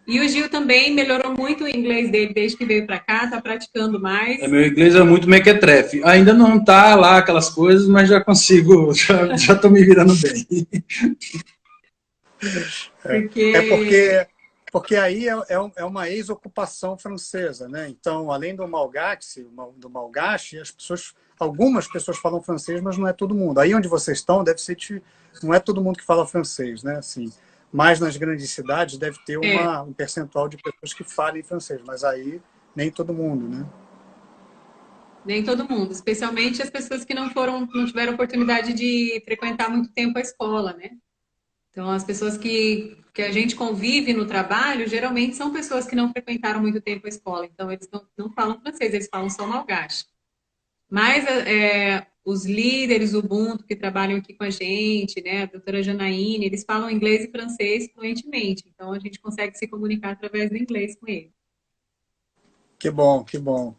E o Gil também melhorou muito o inglês dele desde que veio para cá, está praticando mais. Meu inglês é muito mequetrefe. Ainda não está lá aquelas coisas, mas já consigo, já estou me virando bem. Porque aí é uma ex-ocupação francesa, né? Então, além do malgache, algumas pessoas falam francês, mas não é todo mundo. Aí onde vocês estão, não é todo mundo que fala francês, né? Assim, mas nas grandes cidades deve ter um percentual de pessoas que falem francês, mas aí nem todo mundo, né? Nem todo mundo, especialmente as pessoas que não tiveram oportunidade de frequentar muito tempo a escola, né? Então, as pessoas que a gente convive no trabalho, geralmente são pessoas que não frequentaram muito tempo a escola. Então, eles não falam francês, eles falam só malgache. Mas os líderes Ubuntu que trabalham aqui com a gente, né, a doutora Janaíne, eles falam inglês e francês fluentemente. Então, a gente consegue se comunicar através do inglês com eles. Que bom, que bom.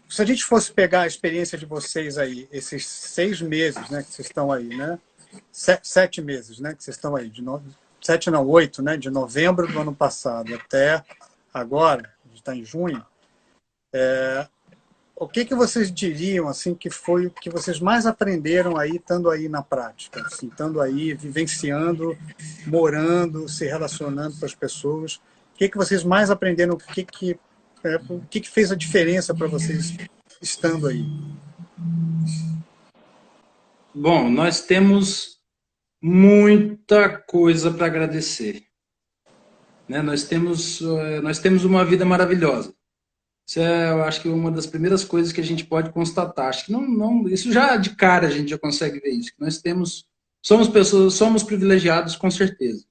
Se a gente fosse pegar a experiência de vocês aí, esses 6 meses, né, que vocês estão aí, né? 7 meses, né, que vocês estão aí, 7 não, 8, né, de novembro do ano passado até agora, a gente está em junho, o que vocês diriam, assim, que foi o que vocês mais aprenderam aí, estando aí na prática, assim, estando aí, vivenciando, morando, se relacionando com as pessoas? O que vocês mais aprenderam? O que fez a diferença para vocês estando aí? Bom, nós temos muita coisa para agradecer, né? Nós temos uma vida maravilhosa. Isso eu acho que é uma das primeiras coisas que a gente pode constatar. Acho que isso já de cara a gente já consegue ver isso. Que nós somos privilegiados com certeza,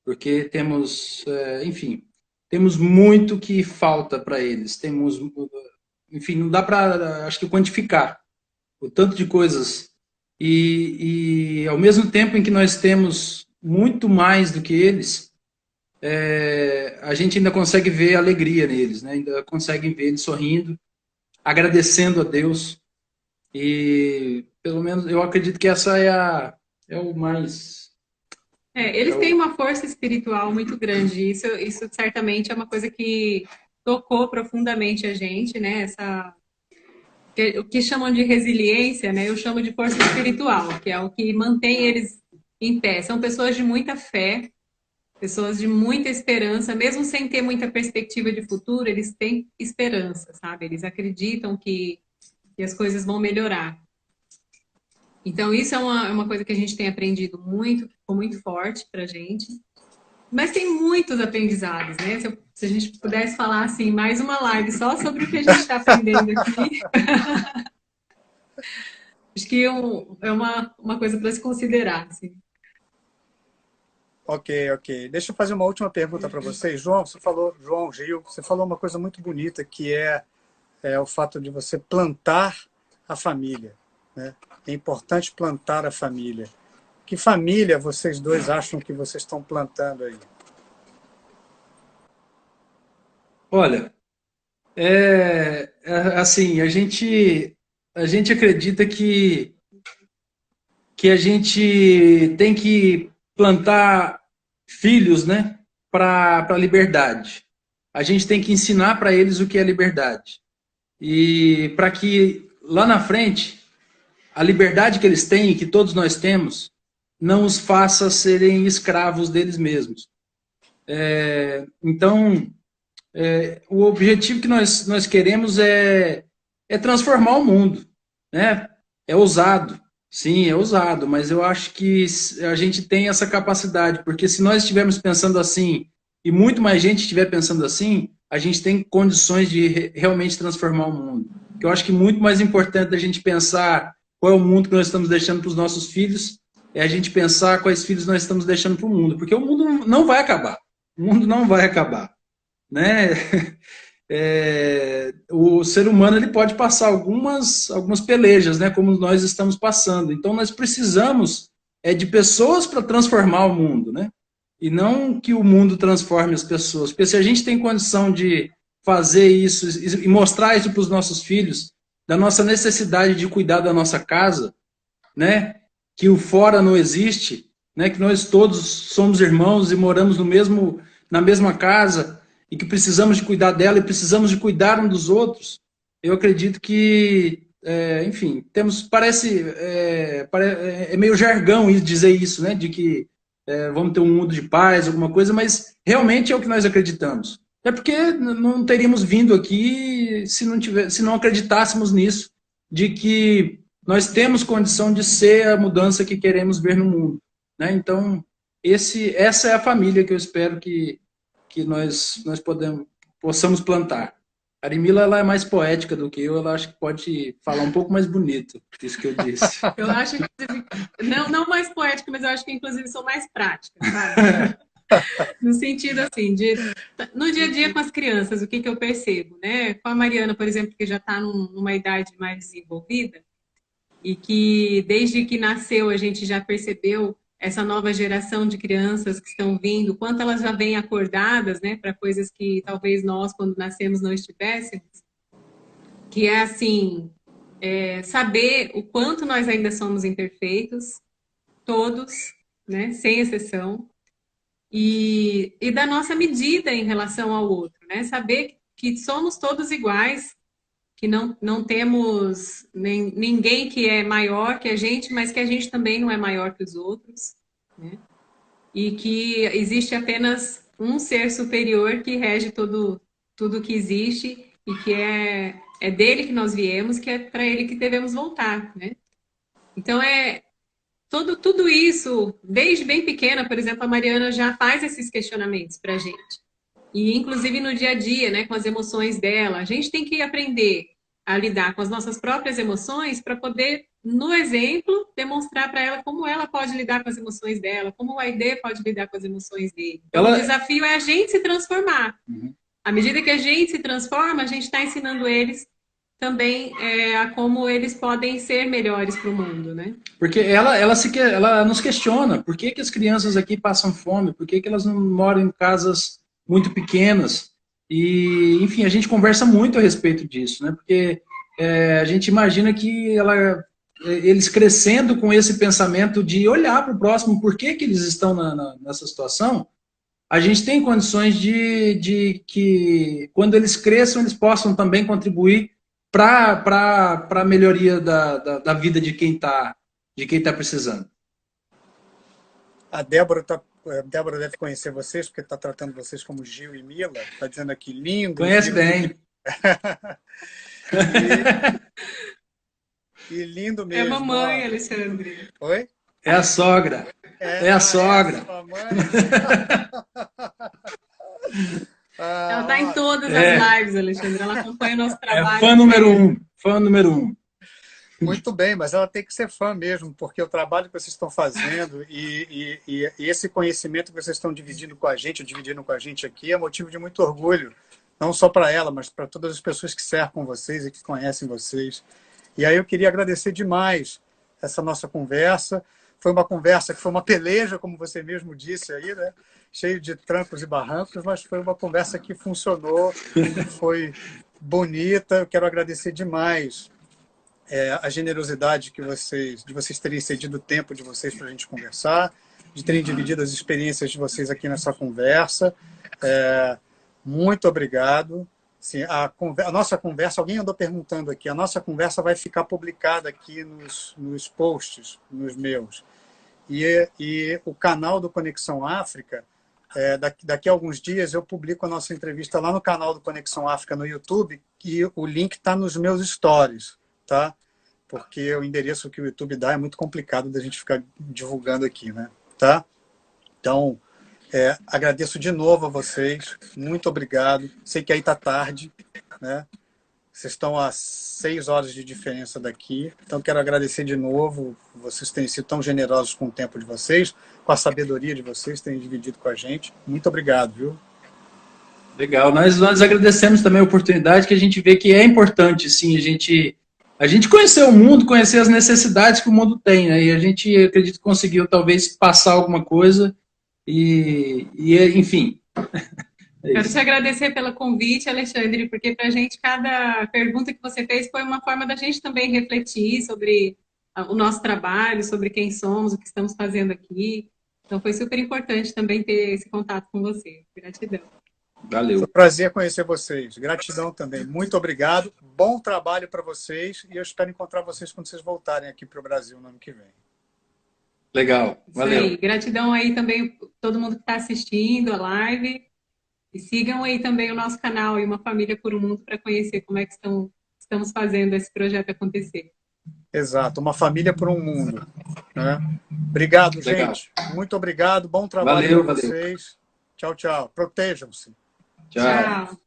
porque temos, enfim, temos muito que falta para eles. Enfim, não dá para, acho que, quantificar o tanto de coisas. E ao mesmo tempo em que nós temos muito mais do que eles, a gente ainda consegue ver alegria neles, né? Ainda consegue ver eles sorrindo, agradecendo a Deus. E, pelo menos, eu acredito que essa é o mais... Eles têm uma força espiritual muito grande. Isso certamente é uma coisa que tocou profundamente a gente, né? O que chamam de resiliência, né? Eu chamo de força espiritual, que é o que mantém eles em pé. São pessoas de muita fé, pessoas de muita esperança, mesmo sem ter muita perspectiva de futuro, eles têm esperança, sabe? Eles acreditam que as coisas vão melhorar. Então, isso é uma coisa que a gente tem aprendido muito, que ficou muito forte pra gente. Mas tem muitos aprendizados, né? Se a gente pudesse falar, assim, mais uma live só sobre o que a gente está aprendendo aqui. Acho que é uma coisa para se considerar, assim. Ok. Deixa eu fazer uma última pergunta para vocês. João, Gil, você falou uma coisa muito bonita, que é o fato de você plantar a família, né? É importante plantar a família. Que família vocês dois acham que vocês estão plantando aí? Olha, assim, a gente acredita que a gente tem que plantar filhos, né, para a liberdade. A gente tem que ensinar para eles o que é liberdade. E para que lá na frente, a liberdade que eles têm, que todos nós temos, não os faça serem escravos deles mesmos. Então, o objetivo que nós queremos é transformar o mundo, né? É ousado, sim, é ousado, mas eu acho que a gente tem essa capacidade, porque se nós estivermos pensando assim, e muito mais gente estiver pensando assim, a gente tem condições de realmente transformar o mundo. Eu acho que muito mais importante da gente pensar qual é o mundo que nós estamos deixando para os nossos filhos, é a gente pensar quais filhos nós estamos deixando para o mundo, porque o mundo não vai acabar. O mundo não vai acabar, né? O ser humano ele pode passar algumas pelejas, né, como nós estamos passando. Então nós precisamos de pessoas para transformar o mundo, né? E não que o mundo transforme as pessoas. Porque se a gente tem condição de fazer isso e mostrar isso para os nossos filhos, da nossa necessidade de cuidar da nossa casa, né? Que o fora não existe, né? Que nós todos somos irmãos e moramos na mesma casa, e que precisamos de cuidar dela e precisamos de cuidar um dos outros. Eu acredito que, enfim, é meio jargão dizer isso, né? De que vamos ter um mundo de paz, alguma coisa, mas realmente é o que nós acreditamos. É porque não teríamos vindo aqui se não acreditássemos nisso, de que nós temos condição de ser a mudança que queremos ver no mundo, né? Então, essa é a família que eu espero que nós possamos plantar. A Arimila, ela é mais poética do que eu, ela acho que pode falar um pouco mais bonito disso que eu disse. Eu acho que, não mais poética, mas eu acho que inclusive sou mais prática, sabe? No sentido assim, no dia a dia com as crianças, o que eu percebo, né? Com a Mariana, por exemplo, que já está numa idade mais desenvolvida, e que desde que nasceu a gente já percebeu essa nova geração de crianças que estão vindo, quanto elas já vêm acordadas, né, para coisas que talvez nós, quando nascemos, não estivéssemos, que é assim, saber o quanto nós ainda somos imperfeitos, todos, né, sem exceção, e da nossa medida em relação ao outro, né, saber que somos todos iguais, que não temos ninguém que é maior que a gente, mas que a gente também não é maior que os outros, né? E que existe apenas um ser superior que rege tudo que existe e que é dele que nós viemos, que é para ele que devemos voltar, né? Então, tudo isso, desde bem pequena, por exemplo, a Mariana já faz esses questionamentos para a gente. E, inclusive, no dia a dia, né, com as emoções dela. A gente tem que aprender a lidar com as nossas próprias emoções para poder, no exemplo, demonstrar para ela como ela pode lidar com as emoções dela, como o Aidê pode lidar com as emoções dele. Então, o desafio é a gente se transformar. Uhum. À medida que a gente se transforma, a gente está ensinando eles também a como eles podem ser melhores para o mundo, né? Porque ela nos questiona por que as crianças aqui passam fome, por que elas não moram em casas muito pequenas. E, enfim, a gente conversa muito a respeito disso, né? Porque a gente imagina que eles crescendo com esse pensamento de olhar para o próximo, por que eles estão nessa situação, a gente tem condições de que, quando eles cresçam, eles possam também contribuir para a melhoria da vida de quem tá precisando. A Débora deve conhecer vocês, porque está tratando vocês como Gil e Mila. Está dizendo aqui, lindo. Conhece lindo, bem. E lindo mesmo. É mamãe, Alexandre. Oi? É a sogra. É a sogra. Ela está em todas as lives, Alexandre. Ela acompanha o nosso trabalho. É fã número 1. Fã número 1. Muito bem, mas ela tem que ser fã mesmo, porque o trabalho que vocês estão fazendo e esse conhecimento que vocês estão dividindo com a gente aqui, é motivo de muito orgulho, não só para ela, mas para todas as pessoas que cercam vocês e que conhecem vocês. E aí eu queria agradecer demais essa nossa conversa. Foi uma conversa que foi uma peleja, como você mesmo disse aí, né? Cheio de trancos e barrancos, mas foi uma conversa que funcionou, foi bonita. Eu quero agradecer demais a generosidade de vocês terem cedido o tempo de vocês para a gente conversar, de terem dividido as experiências de vocês aqui nessa conversa. Muito obrigado. Sim, a nossa conversa, alguém andou perguntando aqui, a nossa conversa vai ficar publicada aqui nos posts, nos meus. E o canal do Conexão África, daqui a alguns dias eu publico a nossa entrevista lá no canal do Conexão África no YouTube, e o link está nos meus stories, tá? Porque o endereço que o YouTube dá é muito complicado da gente ficar divulgando aqui, né? Tá? Então, agradeço de novo a vocês, muito obrigado. Sei que aí está tarde, né? Vocês estão a 6 horas de diferença daqui, então quero agradecer de novo. Vocês terem sido tão generosos com o tempo de vocês, com a sabedoria de vocês, terem dividido com a gente. Muito obrigado, viu? Legal. Nós agradecemos também a oportunidade, que a gente vê que é importante, sim, a gente conhecer o mundo, conhecer as necessidades que o mundo tem, né? E a gente, acredito, conseguiu talvez passar alguma coisa enfim. Quero te agradecer pelo convite, Alexandre, porque para a gente cada pergunta que você fez foi uma forma da gente também refletir sobre o nosso trabalho, sobre quem somos, o que estamos fazendo aqui. Então foi super importante também ter esse contato com você. Gratidão. Valeu. Foi um prazer conhecer vocês. Gratidão também. Muito obrigado. Bom trabalho para vocês e eu espero encontrar vocês quando vocês voltarem aqui para o Brasil no ano que vem. Legal. Valeu. Isso aí. Gratidão aí também todo mundo que está assistindo a live. E sigam aí também o nosso canal e Uma Família por um Mundo para conhecer como é que estamos fazendo esse projeto acontecer. Exato, Uma Família por um Mundo. Né? Obrigado, Legal. gente. Muito obrigado. Bom trabalho para Valeu. vocês. Tchau, tchau. Protejam-se. Tchau.